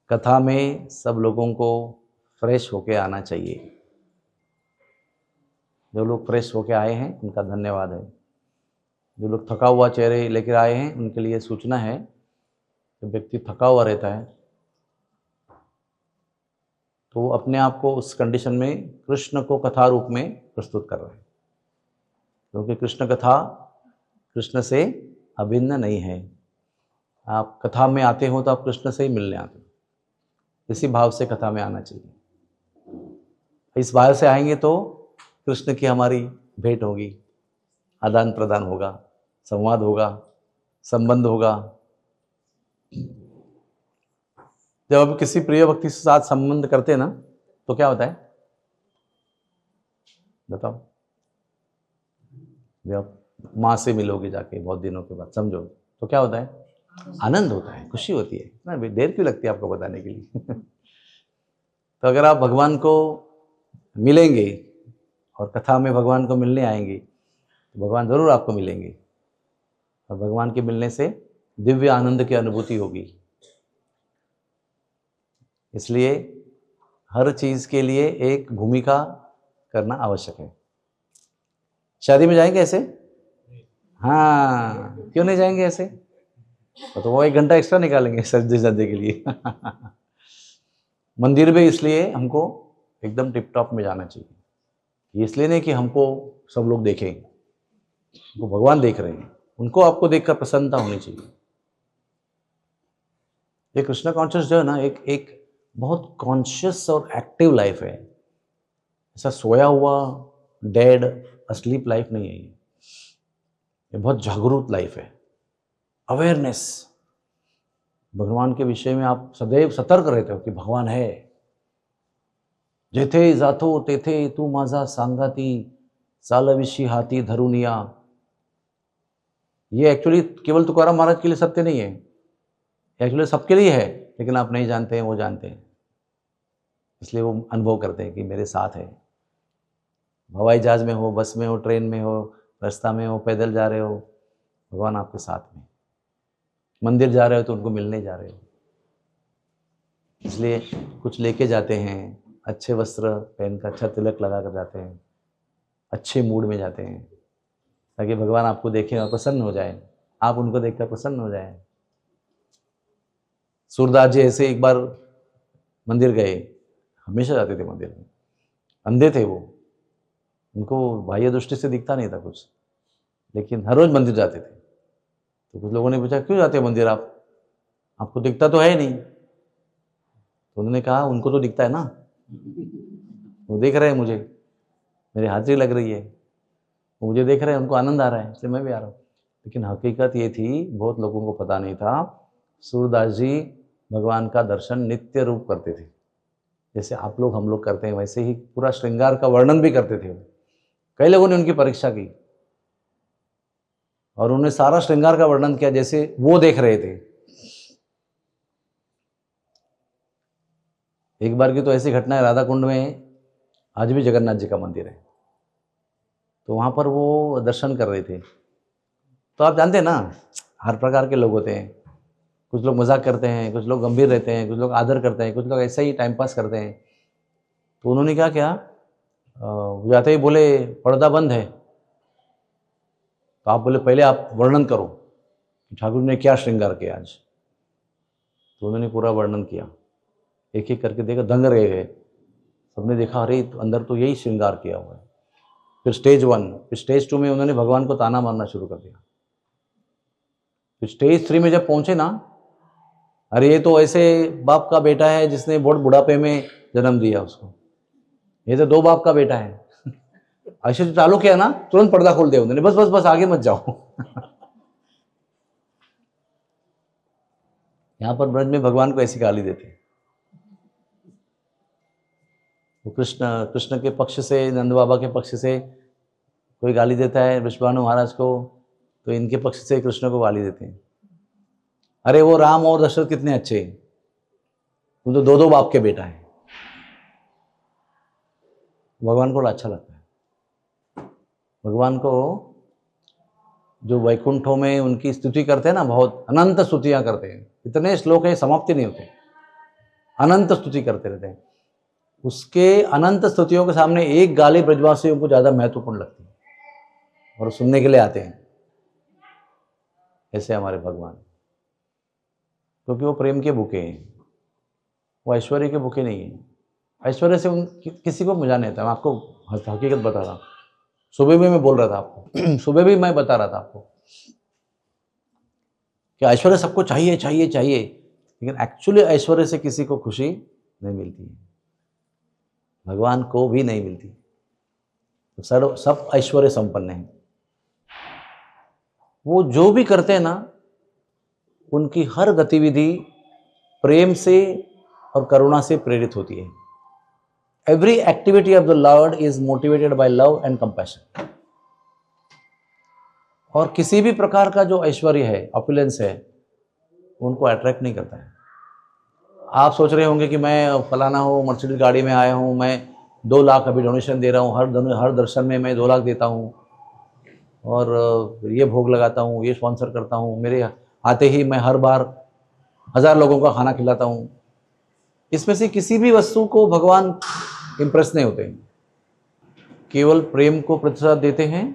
कथा में सब लोगों को फ्रेश होके आना चाहिए। जो लोग फ्रेश होके आए हैं उनका धन्यवाद है। जो लोग थका हुआ चेहरे लेकर आए हैं उनके लिए सूचना है कि व्यक्ति थका हुआ रहता है तो वो अपने आप को उस कंडीशन में कृष्ण को कथा रूप में प्रस्तुत कर रहे हैं, क्योंकि कृष्ण कथा कृष्ण से अभिन्न नहीं है। आप कथा में आते हो तो आप कृष्ण से ही मिलने आते हो, इसी भाव से कथा में आना चाहिए। इस भाव से आएंगे तो कृष्ण की हमारी भेंट होगी, आदान प्रदान होगा, संवाद होगा, संबंध होगा। जब आप किसी प्रिय व्यक्ति के साथ संबंध करते हैं ना तो क्या होता है बताओ? जब आप माँ से मिलोगे जाके बहुत दिनों के बाद, समझो, तो क्या होता है? आनंद होता है, खुशी होती है ना। देर क्यों लगती है आपको बताने के लिए? तो अगर आप भगवान को मिलेंगे और कथा में भगवान को मिलने आएंगे तो भगवान जरूर आपको मिलेंगे और भगवान के मिलने से दिव्य आनंद की अनुभूति होगी। इसलिए हर चीज के लिए एक भूमिका करना आवश्यक है। शादी में जाएंगे ऐसे? हाँ, क्यों नहीं जाएंगे ऐसे? तो वो 1 घंटा एक्स्ट्रा निकालेंगे सजदे सजदे के लिए। मंदिर में इसलिए हमको एकदम टिप टॉप में जाना चाहिए। इसलिए नहीं कि हमको सब लोग देखें, वो भगवान देख रहे हैं, उनको आपको देखकर प्रसन्नता होनी चाहिए। ये कृष्ण कॉन्शियस जो है ना, एक बहुत कॉन्शियस और एक्टिव लाइफ है। ऐसा सोया हुआ डेड अस्लीप लाइफ नहीं है। ये बहुत जागरूक लाइफ है। अवेयरनेस, भगवान के विषय में आप सदैव सतर्क रहते हो कि भगवान है। जेथे जातो तेथे तू माझा सांगाती, सालविशी हाती धरुनिया। ये एक्चुअली केवल तुकाराम महाराज के लिए सत्य नहीं है, एक्चुअली सबके लिए है, लेकिन आप नहीं जानते हैं, वो जानते हैं। इसलिए वो अनुभव करते हैं कि मेरे साथ है। हवाई जहाज में हो, बस में हो, ट्रेन में हो, रास्ता में हो, पैदल जा रहे हो, भगवान आपके साथ में। मंदिर जा रहे हो तो उनको मिलने जा रहे हो, इसलिए कुछ लेके जाते हैं, अच्छे वस्त्र पहनकर, अच्छा तिलक लगा कर जाते हैं, अच्छे मूड में जाते हैं, ताकि भगवान आपको देखें और प्रसन्न हो जाए, आप उनको देखकर प्रसन्न हो जाए। सूरदास जी ऐसे एक बार मंदिर गए, हमेशा जाते थे मंदिर में, अंधे थे वो, उनको बाह्य दृष्टि से दिखता नहीं था कुछ, लेकिन हर रोज मंदिर जाते थे। तो कुछ लोगों ने पूछा, क्यों जाते हो मंदिर आप, आपको दिखता तो है नहीं? तो उन्होंने कहा, उनको तो दिखता है ना, वो देख रहे हैं मुझे, मेरी हाजिरी लग रही है, वो मुझे देख रहे हैं, उनको आनंद आ रहा है, इसलिए मैं भी आ रहा हूँ। लेकिन हकीकत ये थी, बहुत लोगों को पता नहीं था, सूरदास जी भगवान का दर्शन नित्य रूप करते थे। जैसे आप लोग हम लोग करते हैं, वैसे ही पूरा श्रृंगार का वर्णन भी करते थे। कई लोगों ने उनकी परीक्षा की और उन्होंने सारा श्रृंगार का वर्णन किया जैसे वो देख रहे थे। एक बार की तो ऐसी घटना है, राधा कुंड में आज भी जगन्नाथ जी का मंदिर है, तो वहां पर वो दर्शन कर रहे थे। तो आप जानते हैं ना, हर प्रकार के लोग होते हैं, कुछ लोग मजाक करते हैं, कुछ लोग गंभीर रहते हैं, कुछ लोग आदर करते हैं, कुछ लोग ऐसे ही टाइम पास करते हैं। तो उन्होंने क्या किया, जाते ही बोले पर्दा बंद है। तो आप बोले पहले आप वर्णन करो ठाकुर ने क्या श्रृंगार किया आज। तो उन्होंने पूरा वर्णन किया, एक एक करके देखा, दंग रह गए। सबने देखा, अरे अंदर तो यही श्रृंगार किया हुआ है। फिर स्टेज 1, फिर स्टेज 2 में उन्होंने भगवान को ताना मारना शुरू कर दिया। फिर स्टेज 3 में जब पहुंचे ना, अरे ये तो ऐसे बाप का बेटा है जिसने बहुत बुढ़ापे में जन्म दिया उसको, ये तो 2 बाप का बेटा है। ऐसे जो चालू किया ना, तुरंत पर्दा खोल दिया उन्होंने, बस बस बस आगे मत जाओ। यहां पर ब्रज में भगवान को ऐसी गाली देते हैं। तो कृष्ण के पक्ष से, नंद बाबा के पक्ष से कोई गाली देता है विश्वानु महाराज को, तो इनके पक्ष से कृष्ण को गाली देते हैं। अरे वो राम और दशरथ कितने अच्छे हैं, तुम तो 2 बाप के बेटा है। भगवान को अच्छा लगता है। भगवान को जो वैकुंठों में उनकी स्तुति करते हैं ना, बहुत अनंत स्तुतियां करते हैं, इतने श्लोक है, समाप्ति नहीं होते। अनंत स्तुति करते रहते हैं। उसके अनंत स्तुतियों के सामने एक गाली ब्रजवासियों को ज़्यादा महत्वपूर्ण लगती है और सुनने के लिए आते हैं। ऐसे हमारे भगवान, क्योंकि वो प्रेम के भूखे हैं, वो ऐश्वर्य के भूखे नहीं हैं। ऐश्वर्य से किसी को मजा नहीं आता। मैं आपको हकीकत बता रहा हूँ, सुबह भी मैं बोल रहा था आपको सुबह भी मैं बता रहा था आपको कि ऐश्वर्य सबको चाहिए चाहिए चाहिए, लेकिन एक्चुअली ऐश्वर्य से किसी को खुशी नहीं मिलती है, भगवान को भी नहीं मिलती। तो सब ऐश्वर्य संपन्न है। वो जो भी करते हैं ना, उनकी हर गतिविधि प्रेम से और करुणा से प्रेरित होती है। Every activity of the Lord is motivated by love and compassion. और किसी भी प्रकार का जो ऐश्वर्य है, ऑपुलेंस है, उनको अट्रैक्ट नहीं करता है। आप सोच रहे होंगे कि मैं फलाना हूँ, मर्सिडीज गाड़ी में आया हूँ, मैं 2 लाख अभी डोनेशन दे रहा हूँ, हर दर्शन में मैं 2 लाख देता हूँ और ये भोग लगाता हूँ, ये स्पॉन्सर करता हूँ, मेरे आते ही मैं हर बार 1000 लोगों का खाना खिलाता हूँ। इसमें से किसी भी वस्तु को भगवान इम्प्रेस नहीं होते हैं। केवल प्रेम को प्रतिसाद देते हैं,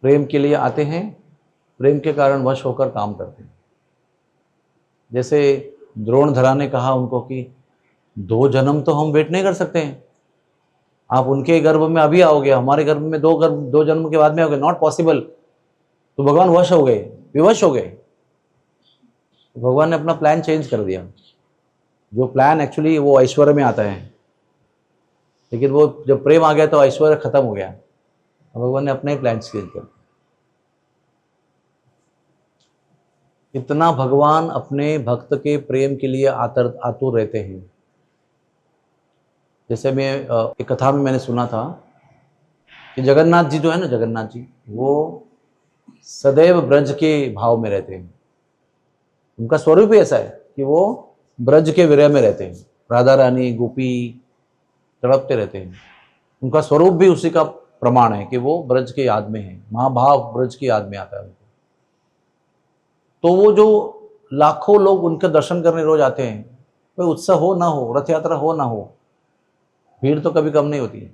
प्रेम के लिए आते हैं, प्रेम के कारण वश होकर काम करते हैं। जैसे द्रोणधरा ने कहा उनको कि 2 जन्म तो हम वेट नहीं कर सकते हैं, आप उनके गर्भ में अभी आओगे, हमारे गर्भ में 2 जन्म के बाद में आओगे, नॉट पॉसिबल। तो भगवान वश हो गए, विवश हो गए। तो भगवान ने अपना प्लान चेंज कर दिया। जो प्लान एक्चुअली वो ऐश्वर्य में आता है, लेकिन वो जब प्रेम आ गया तो ऐश्वर्य खत्म हो गया। भगवान ने अपने ही प्लान चेंज कर। इतना भगवान अपने भक्त के प्रेम के लिए आतुर रहते हैं। जैसे मैं एक कथा में मैंने सुना था कि जगन्नाथ जी जो है ना, जगन्नाथ जी वो सदैव ब्रज के भाव में रहते हैं। उनका स्वरूप ही ऐसा है कि वो ब्रज के विरह में रहते हैं। राधा रानी गोपी तड़पते रहते हैं। उनका स्वरूप भी उसी का प्रमाण है कि वो ब्रज के याद में है, महाभाव ब्रज की याद में आता है उनको। तो वो जो लाखों लोग उनके दर्शन करने रोज आते हैं, कोई उत्सव हो ना हो, रथ यात्रा हो ना हो, भीड़ तो कभी कम नहीं होती है।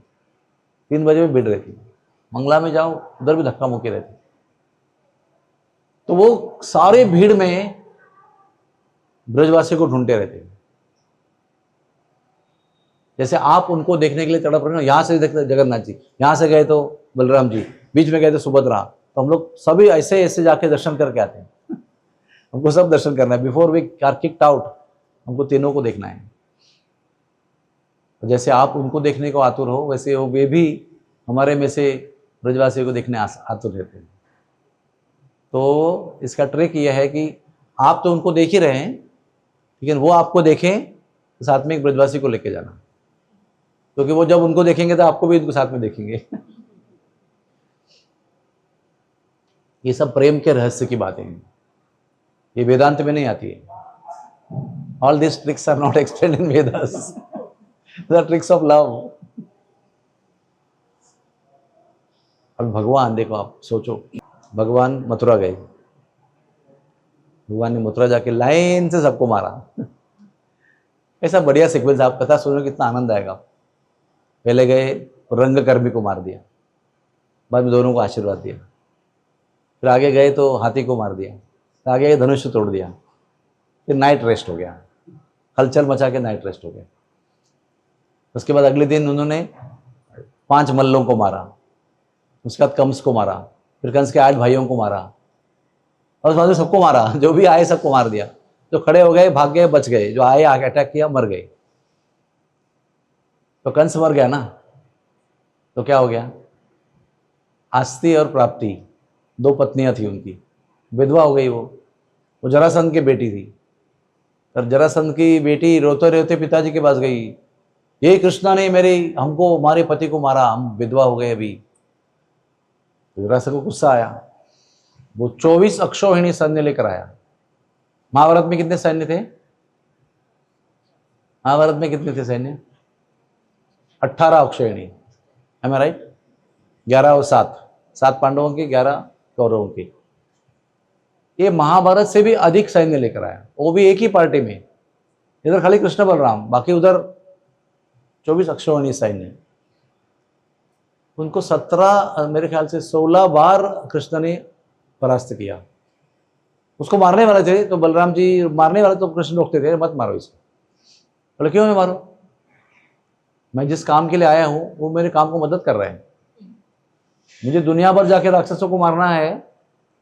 3 बजे भी भीड़ रहती है। मंगला में जाओ, उधर भी धक्का मुक्की रहती है। तो वो सारे भीड़ में ब्रजवासी को ढूंढते रहते हैं। जैसे आप उनको देखने के लिए तड़प रहे हो, यहाँ से देखते जगन्नाथ जी, यहाँ से गए तो बलराम जी, बीच में गए तो सुभद्रा, तो हम लोग सभी ऐसे ऐसे जाके दर्शन करके आते हैं। हमको सब दर्शन करना है। Before we are kicked out, हमको तीनों को देखना है। तो जैसे आप उनको देखने को आतुर हो, वैसे वे भी हमारे में से ब्रजवासियों को देखने आतुर रहते हैं। तो इसका ट्रिक यह है कि आप तो उनको देख ही रहे हैं, लेकिन वो आपको देखें तो साथ में एक ब्रजवासी को लेके जाना, क्योंकि वो जब उनको देखेंगे तो आपको भी उनको साथ में देखेंगे। ये सब प्रेम के रहस्य की बातें हैं, ये वेदांत में नहीं आती है। All this tricks are not explained in Vedas, the tricks of love. अब भगवान देखो, आप सोचो, भगवान मथुरा गए, भगवान ने मथुरा जाके लाइन से सबको मारा। ऐसा बढ़िया सीक्वेंस, आप कथा सुनो कितना आनंद आएगा। पहले गए रंगकर्मी को मार दिया, बाद में दोनों को आशीर्वाद दिया। फिर आगे गए तो हाथी को मार दिया, फिर आगे धनुष तोड़ दिया, फिर नाइट रेस्ट हो गया, हलचल मचा के नाइट रेस्ट हो गया। उसके बाद अगले दिन उन्होंने 5 मल्लों को मारा, उसके बाद कंस को मारा, फिर कंस के 8 भाइयों को मारा, और उसके बाद सबको मारा, जो भी आए सबको मार दिया। जो खड़े हो गए भाग गए, बच गए, जो आए अटैक किया मर गए। तो कंस मर गया ना, तो क्या हो गया, आस्ती और प्राप्ति 2 पत्नियां थी उनकी, विधवा हो गई। वो जरासंध की बेटी थी। और जरासंध की बेटी रोते रोते पिताजी के पास गई, ये कृष्णा ने हमको हमारे पति को मारा, हम विधवा हो गए अभी। जरासंध को गुस्सा आया, वो 24 अक्षौहिणी सैन्य लेकर आया। महाभारत में कितने सैन्य थे? महाभारत में कितने थे सैन्य? 18 अक्षौहिणी, है मैं राइट? 11 और 7 पांडवों की, 11 कौरवों की। ये महाभारत से भी अधिक सैन्य लेकर आया, वो भी एक ही पार्टी में। इधर खाली कृष्ण बलराम, बाकी उधर 24 अक्षौहिणी सैन्य। उनको 17 मेरे ख्याल से 16 बार कृष्ण ने परास्त किया। उसको मारने वाले थे तो बलराम जी मारने वाले, तो कृष्ण रोकते थे, मत मारो इसको। बोले क्यों मैं मारो, मैं जिस काम के लिए आया हूं वो मेरे काम को मदद कर रहे हैं। मुझे दुनिया भर जाके राक्षसों को मारना है,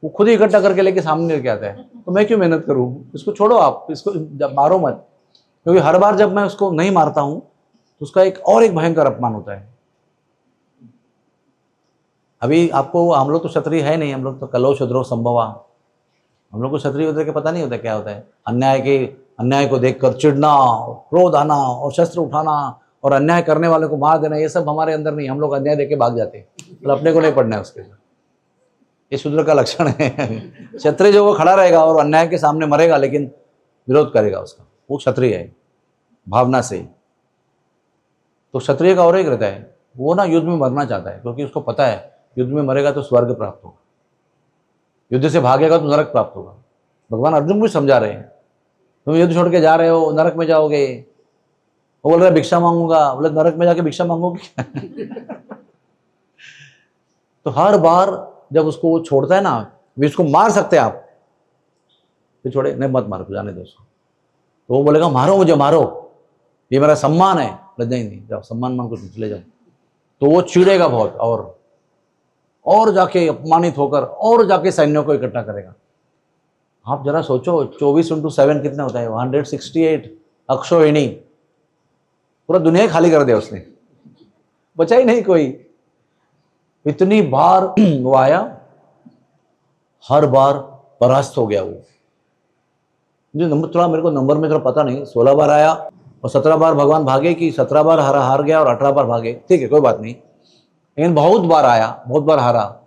वो खुद ही इकट्ठा करके लेके सामने लेके आता है, तो मैं क्यों मेहनत करूं, इसको छोड़ो आप, इसको मारो मत। क्योंकि हर बार जब मैं उसको नहीं मारता हूं तो उसका एक भयंकर अपमान होता है। अभी आपको, हम लोग तो क्षत्रिय है नहीं, हम लोग तो कलो शूद्रो संभवा, हम लोग को क्षत्रिय उतर के पता नहीं होता क्या होता है। अन्याय को देखकर चिढ़ना, क्रोध आना और शस्त्र उठाना और अन्याय करने वाले को मार देना, ये सब हमारे अंदर नहीं। हम लोग अन्याय देके भाग जाते हैं, मतलब अपने को नहीं पढ़ना है उसके। ये शूद्र का लक्षण है। क्षत्रिय जो वो खड़ा रहेगा और अन्याय के सामने मरेगा लेकिन विरोध करेगा उसका, वो क्षत्रिय है भावना से। तो क्षत्रिय का और एक रहता है, वो ना युद्ध में मरना चाहता है, क्योंकि उसको पता है युद्ध में मरेगा तो स्वर्ग प्राप्त होगा, युद्ध से भागेगा तो नरक प्राप्त होगा। भगवान अर्जुन को भी समझा रहे हैं, तुम युद्ध छोड़ के जा रहे हो, नरक में जाओगे। वो बोल रहा है भिक्षा मांगूंगा, बोले नरक में जाके भिक्षा मांगोगे। तो हर बार जब उसको वो छोड़ता है ना, भी उसको मार सकते हैं आप, फिर छोड़े नहीं, मत मारो, जाने दो उसको। तो वो बोलेगा मारो मुझे, मारो, ये मेरा सम्मान है। नहीं, जाओ, सम्मान मान को चले जाओ। तो वो चिढ़ेगा बहुत और जाके अपमानित होकर और जाके सैन्यों को इकट्ठा करेगा। आप जरा सोचो, 24x7 कितना होता है, 168 अक्षौहिणी, पूरा दुनिया ही खाली कर दिया उसने, बचा ही नहीं कोई। इतनी बार वो आया, हर बार परास्त हो गया वो। मुझे नंबर थोड़ा, मेरे को नंबर में थोड़ा पता नहीं, 16 बार आया और 17 बार भगवान भागे कि 17 बार हार गया और 18 बार भागे, ठीक है कोई बात नहीं, लेकिन बहुत बार आया, बहुत बार हारा।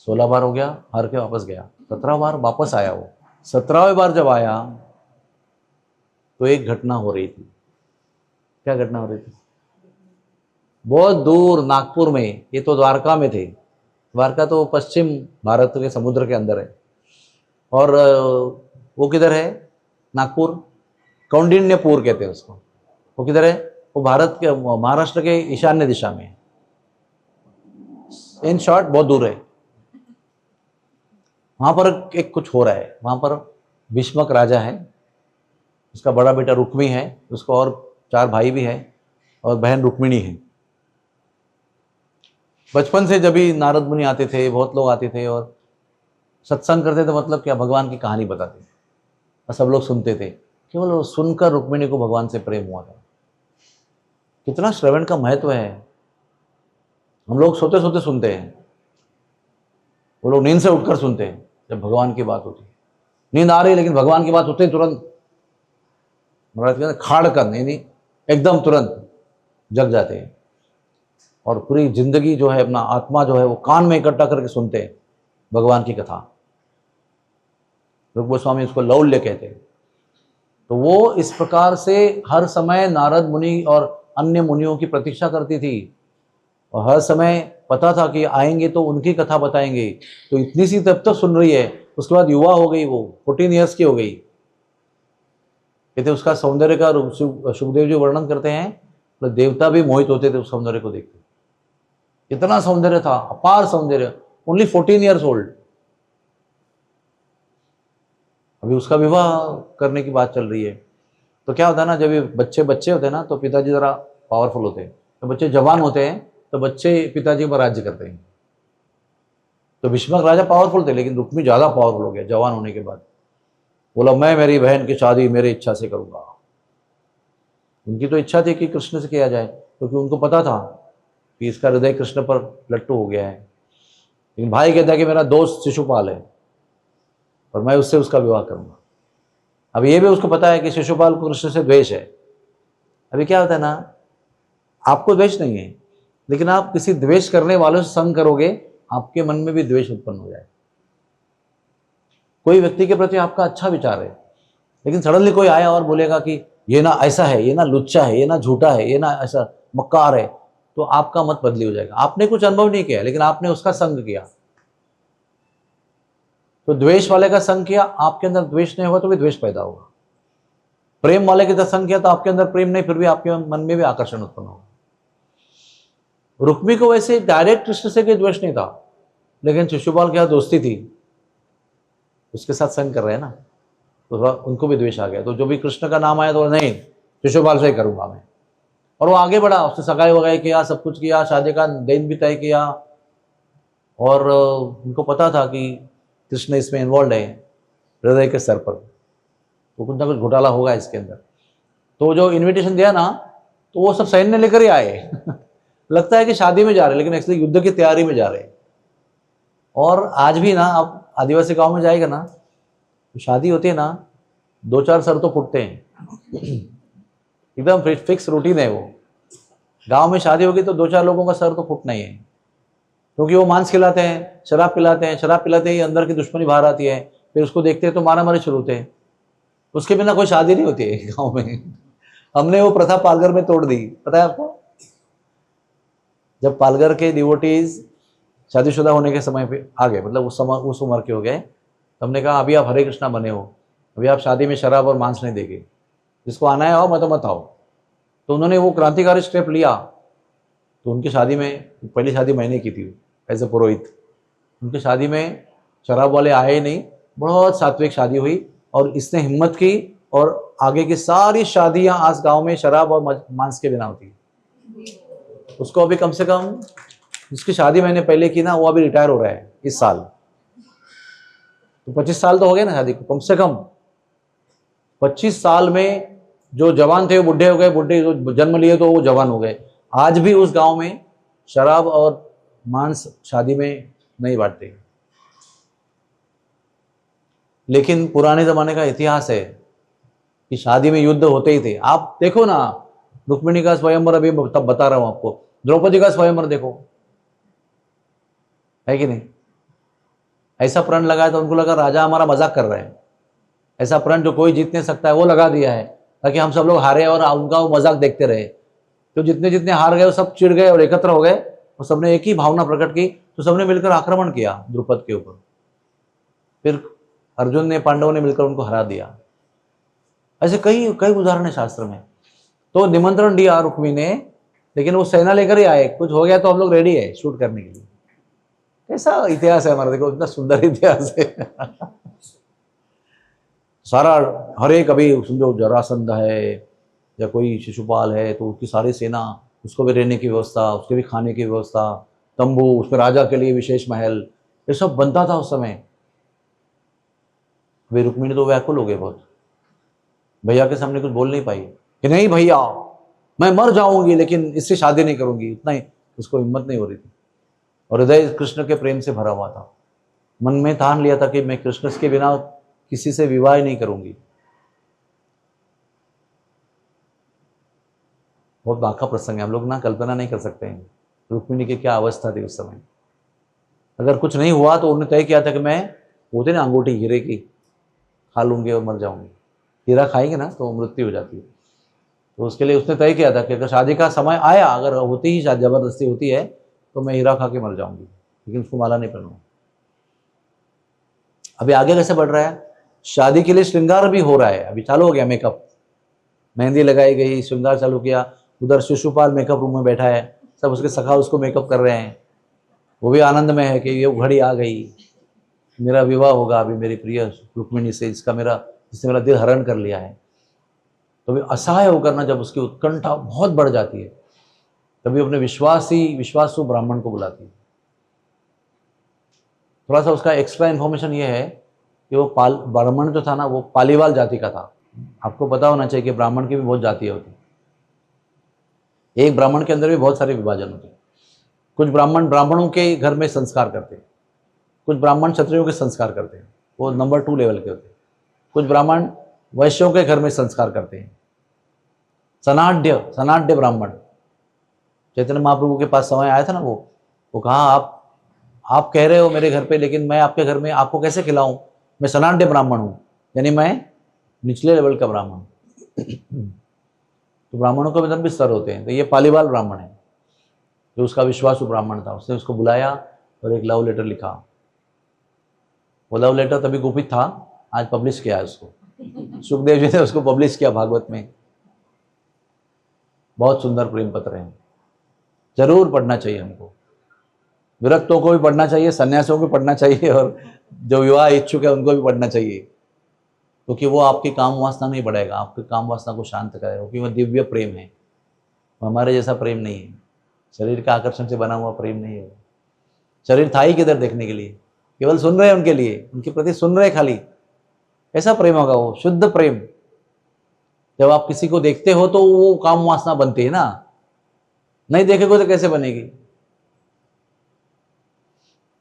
16 बार हो गया, हार के वापस गया, 17 बार वापस आया वो। 17वें बार जब आया तो एक घटना हो रही थी। क्या घटना हो रही थी? बहुत दूर नागपुर में, ये तो द्वारका में थे, द्वारका तो पश्चिम भारत के समुद्र के अंदर है, और वो किधर है? नागपुर, कौंडिन्यपुर कहते हैं उसको। वो किधर है? वो भारत के, महाराष्ट्र के ईशान्य दिशा में है। इन शॉर्ट बहुत दूर है। वहां पर एक कुछ हो रहा है, वहां पर भीष्मक राजा है, उसका बड़ा बेटा रुक्मी है, उसको और 4 भाई भी है और बहन रुक्मिणी है। बचपन से जब भी नारद मुनि आते थे, बहुत लोग आते थे और सत्संग करते थे, मतलब क्या, भगवान की कहानी बताते थे और सब लोग सुनते थे। केवल सुनकर रुक्मिणी को भगवान से प्रेम हुआ था। कितना श्रवण का महत्व है। हम लोग सोते सोते सुनते हैं, वो लोग नींद से उठकर सुनते हैं जब भगवान की बात होती है। नींद आ रही लेकिन भगवान की बात होते ही तुरंत महाराज कहते खाड़ कर, नहीं एकदम तुरंत जग जाते हैं और पूरी जिंदगी जो है, अपना आत्मा जो है वो कान में इकट्ठा करके सुनते हैं भगवान की कथा। रूप गोस्वामी उसको लौल्य कहते हैं। तो वो इस प्रकार से हर समय नारद मुनि और अन्य मुनियों की प्रतीक्षा करती थी और हर समय पता था कि आएंगे तो उनकी कथा बताएंगे। तो इतनी सी तब तक सुन रही है, उसके बाद युवा हो गई, वो 14 ईयर्स की हो गई। कहते उसका सौंदर्य का सुखदेव जी वर्णन करते हैं, तो देवता भी मोहित होते थे उस सौंदर्य को देखते। इतना सौंदर्य था, अपार सौंदर्य, ओनली 14 ईयर्स ओल्ड। अभी उसका विवाह करने की बात चल रही है। तो क्या होता है ना, जब ये बच्चे होते हैं ना तो पिताजी जरा पावरफुल होते हैं, तो बच्चे जवान होते हैं तो बच्चे पिताजी पर राज्य करते हैं। तो भीष्मक राजा पावरफुल थे, लेकिन रुक्मी ज्यादा पावरफुल हो गया जवान होने के बाद। बोला मैं मेरी बहन की शादी मेरी इच्छा से करूंगा। उनकी तो इच्छा थी कि कृष्ण से किया जाए, क्योंकि उनको पता था कि इसका हृदय कृष्ण पर लट्टू हो गया है। लेकिन भाई कहता है कि मेरा दोस्त शिशुपाल है और मैं उससे उसका विवाह करूंगा। अब ये भी उसको पता है कि शिशुपाल को कृष्ण से द्वेष है। अभी क्या होता है ना, आपको द्वेष नहीं है, लेकिन आप किसी द्वेष करने वालों से संग करोगे, आपके मन में भी द्वेष उत्पन्न हो जाए। कोई व्यक्ति के प्रति आपका अच्छा विचार है, लेकिन सडनली कोई आया और बोलेगा कि ये ना ऐसा है, ये ना लुच्चा है, ये ना झूठा है, ये ना ऐसा मक्कार है, तो आपका मत बदली हो जाएगा। आपने कुछ अनुभव नहीं किया, लेकिन आपने उसका संग किया। तो द्वेष वाले का संग किया, आपके अंदर द्वेष नहीं होगा तो भी द्वेष पैदा होगा। प्रेम वाले के दर्शन किया तो आपके अंदर प्रेम नहीं, फिर भी आपके मन में भी आकर्षण उत्पन्न होगा। रुक्मी को वैसे डायरेक्ट कृष्ण से कोई द्वेष नहीं था, लेकिन शिशुपाल के साथ दोस्ती थी, उसके साथ संग कर रहे हैं ना, तो उनको भी द्वेष आ गया। तो जो भी कृष्ण का नाम आया तो नहीं, शिशुपाल से ही करूंगा मैं। और वो आगे बढ़ा, उसने सगाई वगाई किया, सब कुछ किया, शादी का दिन भी तय किया, और उनको पता था कि कृष्ण इसमें इन्वॉल्व है हृदय के स्तर पर, तो कुछ ना कुछ घोटाला होगा इसके अंदर। तो जो इनविटेशन दिया ना, तो वो सब सैन्य लेकर ही आए लगता है कि शादी में जा रहे, लेकिन एक्चुअली युद्ध की तैयारी में जा रहे। और आज भी ना, आप आदिवासी गांव में जाएगा ना, तो शादी होती है ना, 2-4 सर तो फुटते हैं एकदम फिक्स रूटीन है वो। गांव में शादी होगी तो 2-4 लोगों का सर तो फुटना ही है, क्योंकि वो मांस खिलाते हैं, शराब पिलाते हैं, शराब पिलाते ही अंदर की दुश्मनी बाहर आती है, फिर उसको देखते हैं तो मारा मारी शुरू होते हैं। उसके बिना कोई शादी नहीं होती है गांव में। हमने वो प्रथा पालघर में तोड़ दी, पता है आपको। जब पालघर के डिवोटीज शादीशुदा होने के समय पे आ गए, मतलब उस उम्र के हो गए, तो हमने कहा अभी आप हरे कृष्णा बने हो, अभी आप शादी में शराब और मांस नहीं देंगे, जिसको आना है आओ, मैं तो मत आओ। तो उन्होंने वो क्रांतिकारी स्टेप लिया। तो उनकी शादी में, पहली शादी मैंने की थी एज ए पुरोहित, उनकी शादी में शराब वाले आए ही नहीं, बहुत सात्विक शादी हुई। और इसने हिम्मत की, और आगे की सारी शादियां आज गांव में शराब और मांस के बिना होती है। उसको अभी कम से कम, जिसकी शादी मैंने पहले की ना, वो अभी रिटायर हो रहा है इस साल, तो 25 साल तो हो गए ना शादी को, कम से कम 25 साल में जो जवान थे वो बुढ़े हो गए, बुढ़े जो जन्म लिए तो वो जवान हो गए। आज भी उस गांव में शराब और मांस शादी में नहीं बांटते। लेकिन पुराने जमाने का इतिहास है कि शादी में युद्ध होते ही थे। आप देखो ना, रुक्मिणी का स्वयंवर, अभी तब बता रहा हूं आपको, द्रौपदी का स्वयंवर देखो, है कि नहीं। ऐसा प्रण लगाया तो उनको लगा राजा हमारा मजाक कर रहे हैं। ऐसा प्रण जो कोई जीत नहीं सकता है वो लगा दिया है, ताकि हम सब लोग हारे और उनका वो मजाक देखते रहे। तो जितने जितने हार गए वो सब चिढ़ गए और एकत्र हो गए, और सबने एक ही भावना प्रकट की, तो सबने मिलकर आक्रमण किया द्रुपद के ऊपर। फिर अर्जुन ने, पांडवों ने मिलकर उनको हरा दिया। ऐसे कई कई उदाहरण है शास्त्र में। तो निमंत्रण दिया रुक्मी ने, लेकिन वो सेना लेकर ही आए, कुछ हो गया तो हम लोग रेडी है शूट करने के लिए। कैसा इतिहास है हमारा, देखो इतना सुंदर इतिहास है सारा। हर एक, अभी समझो जरासंध है या कोई शिशुपाल है, तो उसकी सारी सेना, उसको भी रहने की व्यवस्था, उसके भी खाने की व्यवस्था, तंबू, उसमें राजा के लिए विशेष महल, ये सब बनता था उस समय। वे रुक्मिणी तो व्याकुल हो गए बहुत, भैया के सामने कुछ बोल नहीं पाई कि नहीं भैया मैं मर जाऊंगी लेकिन इससे शादी नहीं करूंगी, इतना ही उसको हिम्मत नहीं हो रही थी। और हृदय कृष्ण के प्रेम से भरा हुआ था, मन में ठान लिया था कि मैं कृष्ण के बिना किसी से विवाह नहीं करूंगी। बहुत बाका प्रसंग है, हम लोग ना कल्पना नहीं कर सकते हैं रुक्मिणी की क्या अवस्था थी उस समय। अगर कुछ नहीं हुआ तो उन्होंने तय किया था कि मैं, होते ना अंगूठी हीरे की, खा लूंगी और मर जाऊंगी। हीरा खाएंगे ना तो मृत्यु हो जाती है। तो उसके लिए उसने तय किया था कि अगर शादी का समय आया, अगर होती ही शादी जबरदस्ती होती है, तो मैं हीरा खा के मर जाऊंगी, लेकिन उसको माला नहीं पहनूंगा। अभी आगे कैसे बढ़ रहा है, शादी के लिए श्रृंगार भी हो रहा है, अभी चालू हो गया मेकअप, मेहंदी लगाई गई, श्रृंगार चालू किया। उधर शिशुपाल मेकअप रूम में बैठा है, सब उसके सखा उसको मेकअप कर रहे हैं। वो भी आनंद में है कि ये घड़ी आ गई, मेरा विवाह होगा अभी मेरी प्रिय रुक्मिणी से, जिसने मेरा दिल हरण कर लिया है। तो भी असहाय होकर ना, जब उसकी उत्कंठा बहुत बढ़ जाती है, तभी अपने विश्वासु ब्राह्मण को बुलाती है। थोड़ा सा उसका एक्स्ट्रा इन्फॉर्मेशन ये है कि वो ब्राह्मण जो था ना, वो पालीवाल जाति का था। आपको पता होना चाहिए कि ब्राह्मण की भी बहुत जातियाँ होती, एक ब्राह्मण के अंदर भी बहुत सारे विभाजन होते हैं। कुछ ब्राह्मणों के घर में संस्कार करते हैं, कुछ ब्राह्मण क्षत्रियों के संस्कार करते हैं, वो नंबर 2 लेवल के होते हैं। कुछ ब्राह्मण वैश्यों के घर में संस्कार करते हैं, सनाढ़ ब्राह्मण। चैतन्य महाप्रभु के पास समय आया था ना, वो कहा आप कह रहे हो मेरे घर पे, लेकिन मैं आपके घर में आपको कैसे खिलाऊं, मैं सनाढ़ ब्राह्मण हूं, यानी मैं निचले लेवल का ब्राह्मण। तो ब्राह्मणों के अंदर भी स्तर होते हैं। तो ये पालीवाल ब्राह्मण है, जो उसका विश्वासु ब्राह्मण था। उसने उसको बुलाया और एक लव लेटर लिखा। वो लव लेटर तभी गुपित था, आज पब्लिश किया है उसको। सुखदेव जी ने उसको पब्लिश किया भागवत में। बहुत सुंदर प्रेम पत्र है, जरूर पढ़ना चाहिए हमको। विरक्तों को भी पढ़ना चाहिए, सन्यासियों को भी पढ़ना चाहिए, और जो विवाह इच्छुक है उनको भी पढ़ना चाहिए, क्योंकि वो आपकी काम वासना नहीं बढ़ाएगा, आपकी काम वासना को शांत करेगा, क्योंकि वो दिव्य प्रेम है, हमारे जैसा प्रेम नहीं है, शरीर के आकर्षण से बना हुआ प्रेम नहीं है। शरीर था ही किधर देखने के लिए, केवल सुन रहे हैं उनके लिए, उनके प्रति सुन रहे खाली, ऐसा प्रेम होगा वो शुद्ध प्रेम। जब आप किसी को देखते हो तो वो काम वासना बनती है ना, नहीं देखेगे तो कैसे बनेगी।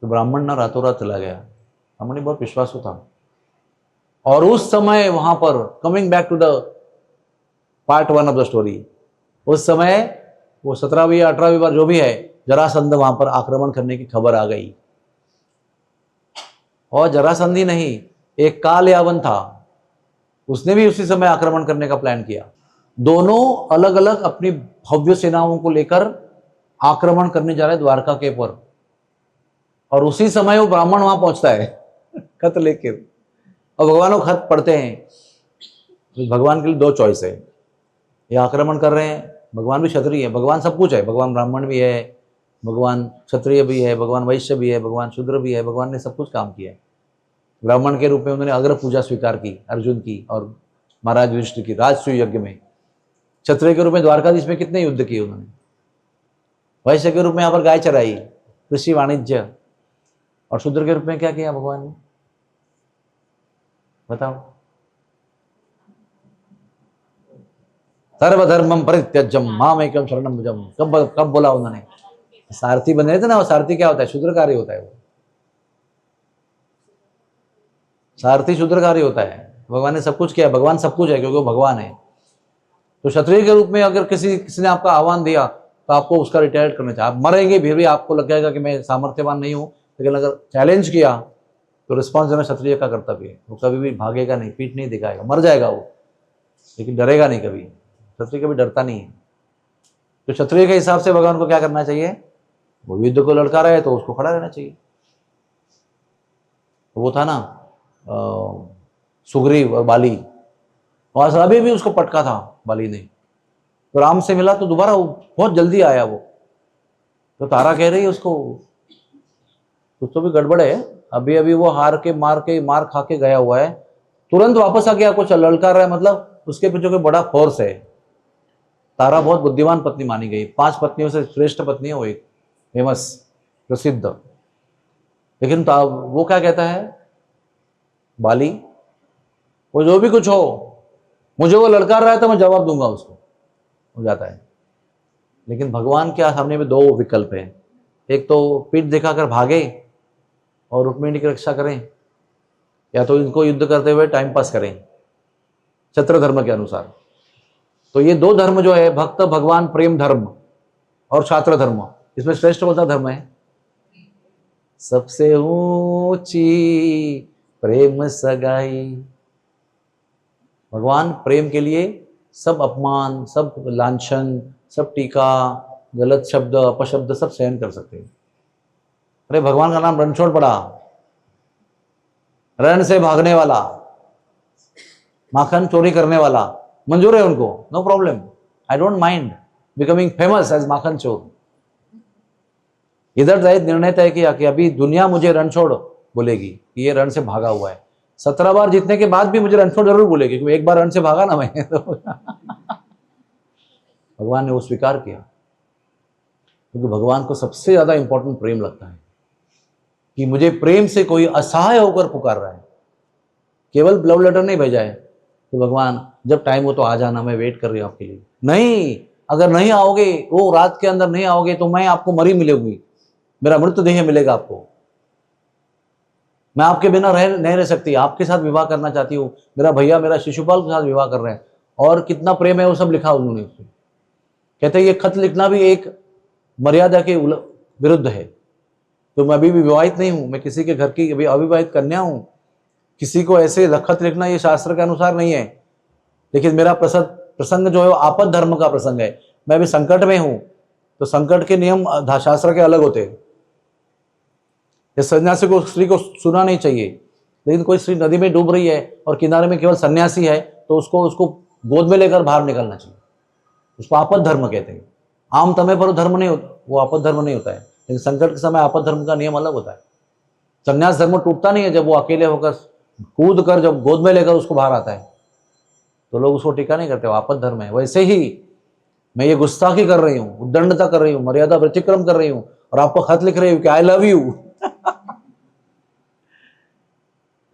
तो ब्राह्मण ना रातों रात चला गया, ब्राह्मण बहुत विश्वासु था, और उस समय वहां पर, coming back to the part 1 of the story, उस समय वो 17वीं या 18वीं बार जो भी है, जरासंध वहां पर आक्रमण करने की खबर आ गई। और जरासंध ही नहीं, एक काल यावन था, उसने भी उसी समय आक्रमण करने का प्लान किया। दोनों अलग अलग अपनी भव्य सेनाओं को लेकर आक्रमण करने जा रहे द्वारका के ऊपर, और उसी समय वो ब्राह्मण वहां पहुंचता है खत लेकर, और भगवान को खत पढ़ते हैं। तो भगवान के लिए 2 चॉइस है, ये आक्रमण कर रहे हैं, भगवान भी क्षत्रिय है, भगवान सब कुछ है, भगवान ब्राह्मण भी है, भगवान क्षत्रिय भी है, भगवान वैश्य भी है, भगवान शूद्र भी है, भगवान ने सब कुछ काम किया है। ब्राह्मण के रूप में उन्होंने अग्र पूजा स्वीकार की अर्जुन की और महाराज युधिष्ठिर की राजसूय यज्ञ में। क्षत्रिय के रूप में द्वारकाधीश में कितने युद्ध किए उन्होंने। वैश्य के रूप में यहाँ पर गाय चराई, कृषि वाणिज्य, और शूद्र के रूप में क्या किया भगवान ने, बताओ। सर्वधर्मम परित्यज्यम मामेकम शरणम भजम, कब बोला उन्होंने। सारथी बन रहे थे ना, वो सारथी क्या होता है, शूद्र कार्य होता है। वो सारथी शूद्र कार्य होता है। भगवान ने सब कुछ किया, भगवान सब कुछ है क्योंकि वो भगवान है। तो क्षत्रिय के रूप में अगर किसी ने आपका आह्वान दिया तो आपको उसका रिटायर्ड करना चाहिए। आप मरेंगे फिर भी आपको लगेगा कि मैं सामर्थ्यवान नहीं हूँ, लेकिन अगर चैलेंज किया तो रिस्पॉन्स देना क्षत्रिय का कर्तव्य है। वो कभी भी भागेगा नहीं, पीठ नहीं दिखाएगा, मर जाएगा वो, लेकिन डरेगा नहीं कभी। क्षत्रिय कभी डरता नहीं है। तो क्षत्रिय के हिसाब से भगवान को क्या करना चाहिए, वो युद्ध को लड़का रहा है तो उसको खड़ा रहना चाहिए। तो वो था ना सुग्रीव और बाली, और अभी भी उसको पटका था बाली ने। तो राम से मिला तो दोबारा बहुत जल्दी आया वो। तो तारा कह रही है उसको कुछ तो भी गड़बड़ है, अभी अभी वो मार खा के गया हुआ है, तुरंत वापस आ गया, कुछ ललकार रहा है, मतलब उसके पीछे कोई बड़ा फोर्स है। तारा बहुत बुद्धिमान पत्नी मानी गई, 5 पत्नियों से श्रेष्ठ पत्नी है वो, एक फेमस प्रसिद्ध। लेकिन वो क्या कहता है बाली, वो जो भी कुछ हो, मुझे वो ललकार रहा है तो मैं जवाब दूंगा उसको, हो जाता है। लेकिन भगवान के सामने में 2 विकल्प हैं, एक तो पीठ दिखाकर भागे और रुक्मिणी की रक्षा करें, या तो इनको युद्ध करते हुए टाइम पास करें क्षत्र धर्म के अनुसार। तो ये 2 धर्म जो है, भक्त भगवान प्रेम धर्म और छात्र धर्म, इसमें श्रेष्ठ कौन सा धर्म है, सबसे ऊंची प्रेम सगाई। भगवान प्रेम के लिए सब अपमान, सब लांछन, सब टीका, गलत शब्द, अपशब्द सब सहन कर सकते हैं। अरे भगवान का नाम रणछोड़ पड़ा, रण से भागने वाला, माखन चोरी करने वाला, मंजूर है उनको, no problem, I don't mind becoming famous as माखन चोर। इधर निर्णय तय किया कि अभी दुनिया मुझे रणछोड़ बोलेगी कि ये रण से भागा हुआ है। 17 बार जीतने के बाद भी मुझे रणछोड़ जरूर बोलेगी, क्योंकि एक बार रण से भागा ना मैं तो भगवान ने वो स्वीकार किया, क्योंकि भगवान को सबसे ज्यादा इंपॉर्टेंट प्रेम लगता है कि मुझे प्रेम से कोई असहाय होकर पुकार रहा है। केवल लव लेटर नहीं भेजा है कि भगवान जब टाइम हो तो आ जाना, मैं वेट कर रही हूँ आपके लिए। नहीं, अगर नहीं आओगे, वो रात के अंदर नहीं आओगे तो मैं आपको मरी मिलूंगी, मेरा मृतदेह मिलेगा आपको, मैं आपके बिना नहीं रह सकती, आपके साथ विवाह करना चाहती हूँ, मेरा भैया मेरा शिशुपाल के साथ विवाह कर रहे हैं। और कितना प्रेम है वो सब लिखा उन्होंने उसमें। कहते हैं ये खत लिखना भी एक मर्यादा के विरुद्ध है। तो मैं अभी भी विवाहित नहीं हूँ, मैं किसी के घर की अभी अविवाहित कन्या हूँ, किसी को ऐसे खत लिखना ये शास्त्र के अनुसार नहीं है। लेकिन मेरा प्रसंग जो है वो आपद धर्म का प्रसंग है, मैं अभी संकट में हूँ, तो संकट के नियम शास्त्र के अलग होते हैं। इस सन्यासी को स्त्री को सुना नहीं चाहिए, लेकिन कोई स्त्री नदी में डूब रही है और किनारे में केवल सन्यासी है तो उसको गोद में लेकर बाहर निकलना चाहिए। उसको आपद धर्म कहते हैं। आम समय पर धर्म नहीं होता, वो आपद धर्म नहीं होता है, लेकिन संकट के समय आपद धर्म का नियम अलग होता है। संन्यास धर्म टूटता नहीं है जब वो अकेले होकर कूद कर जब गोद में लेकर उसको बाहर आता है तो लोग उसको टीका नहीं करते, वो आपद धर्म है। वैसे ही मैं ये गुस्ताखी कर रही हूँ, उद्दंडता कर रही हूँ, मर्यादा व्यतिक्रम कर रही हूँ और आपको खत लिख रही हूँ कि आई लव यू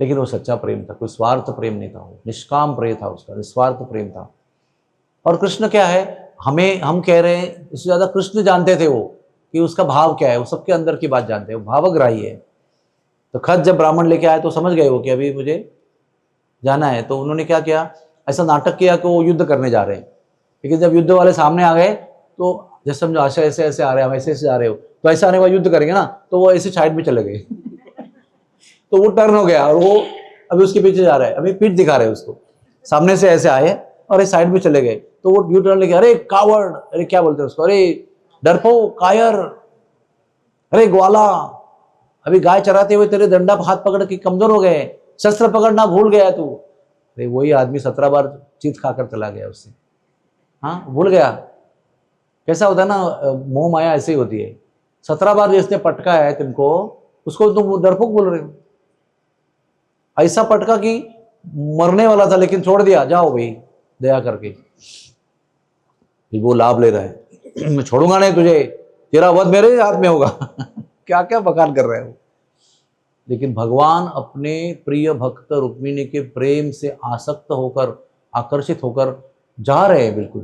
लेकिन वो सच्चा प्रेम था, कोई स्वार्थ प्रेम नहीं था, वो निष्काम प्रेम था, उसका निस्वार्थ प्रेम था। और कृष्ण क्या है, हम कह रहे हैं इससे ज्यादा कृष्ण जानते थे वो कि उसका भाव क्या है, वो सबके अंदर की बात जानते हैं, वो भावग्राही है। तो खत जब ब्राह्मण लेके आए तो समझ गए वो कि अभी मुझे जाना है। तो उन्होंने क्या किया, ऐसा नाटक किया कि वो युद्ध करने जा रहे हैं। लेकिन जब युद्ध वाले सामने आ गए तो जैसे समझो ऐसे ऐसे ऐसे आ रहे हैं, हम ऐसे ऐसे जा रहे हो, तो ऐसा आने वाला युद्ध करेंगे ना, तो वो ऐसे साइड में चले गए तो वो टर्न हो गया और वो अभी उसके पीछे जा रहा है, अभी पीठ दिखा रहे हैं उसको, सामने से ऐसे आए और इस साइड में चले गए। तो वो यू टर्न लेके, अरे कावर्ड, अरे क्या बोलते हैं उसको, अरे डरपो, कायर, अरे ग्वाला, अभी गाय चराते हुए तेरे डंडा हाथ पकड़ के कमजोर हो गए, शस्त्र पकड़ना भूल गया तू। अरे वही आदमी 17 बार चीत खाकर चला गया उससे, हाँ भूल गया। कैसा होता है ना, मोह माया ऐसे ही होती है। 17 बार जिसने पटका है तुमको, उसको तुम डरपोक बोल रहे हो। ऐसा पटका कि मरने वाला था लेकिन छोड़ दिया, जाओ भाई दया करके, वो लाभ ले रहा है मैं छोड़ूंगा नहीं तुझे, तेरा वध मेरे हाथ में होगा क्या क्या बखान कर रहे हो। लेकिन भगवान अपने प्रिय भक्त रुक्मिणी के प्रेम से आसक्त होकर, आकर्षित होकर जा रहे हैं बिल्कुल,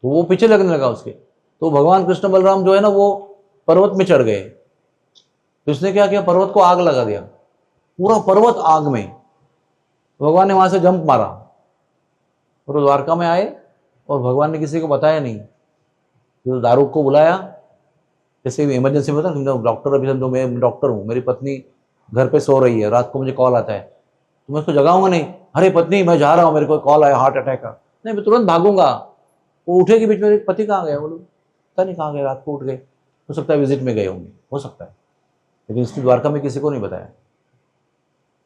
तो वो पीछे लगने लगा उसके। तो भगवान कृष्ण बलराम जो है ना, वो पर्वत में चढ़ गए। तो उसने क्या किया, पर्वत को आग लगा दिया, पूरा पर्वत आग में। भगवान ने वहां से जंप मारा और द्वारका में आए और भगवान ने किसी को बताया नहीं। तो दारूक को बुलाया, जैसे इमरजेंसी में होता है, डॉक्टर अभी समझो मैं डॉक्टर हूँ, मेरी पत्नी घर पे सो रही है, रात को मुझे कॉल आता है, तो मैं उसको जगाऊंगा नहीं, अरे पत्नी मैं जा रहा हूँ, मेरे को कॉल आया हार्ट अटैक का, नहीं मैं तुरंत भागूंगा। वो उठेगी बीच में, पति कहाँ गया, बोलो पता नहीं कहाँ गए, रात को उठ गए, हो सकता है विजिट में गए होंगे, हो सकता है, लेकिन इसकी द्वारका में किसी को नहीं बताया।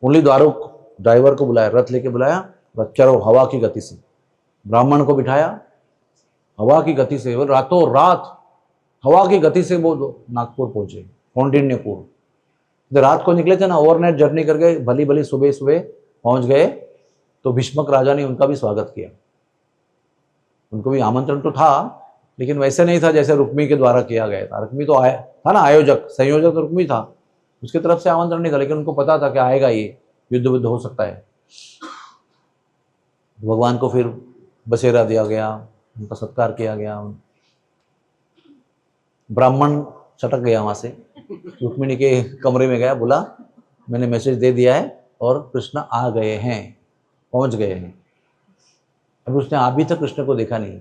ओनली द्वारक ड्राइवर को बुलाया, रथ लेके बुलाया, चलो हवा की गति से, ब्राह्मण को बिठाया, हवा की गति से, वो रातों रात हवा की गति से वो नागपुर पहुंचे, कौंडिन्यपुर। जब रात को निकले थे ना, ओवरनाइट जर्नी करके भली भली सुबह सुबह पहुंच गए। तो भीष्मक राजा ने उनका भी स्वागत किया, उनको भी आमंत्रण तो था, लेकिन वैसे नहीं था जैसे रुक्मी के द्वारा किया गया था। रुक्मी तो आया था ना, आयोजक संयोजक तो रुक्मी था, उसकी तरफ से आमंत्रण नहीं था, लेकिन उनको पता था कि आएगा ये, युद्ध बुद्ध हो सकता है। भगवान को फिर बसेरा दिया गया, उनका सत्कार किया गया। ब्राह्मण चटक गया वहां से, रुक्मिणी के कमरे में गया, बोला मैंने मैसेज दे दिया है और कृष्ण आ गए हैं, पहुंच गए हैं। अभी उसने अभी तक कृष्ण को देखा नहीं,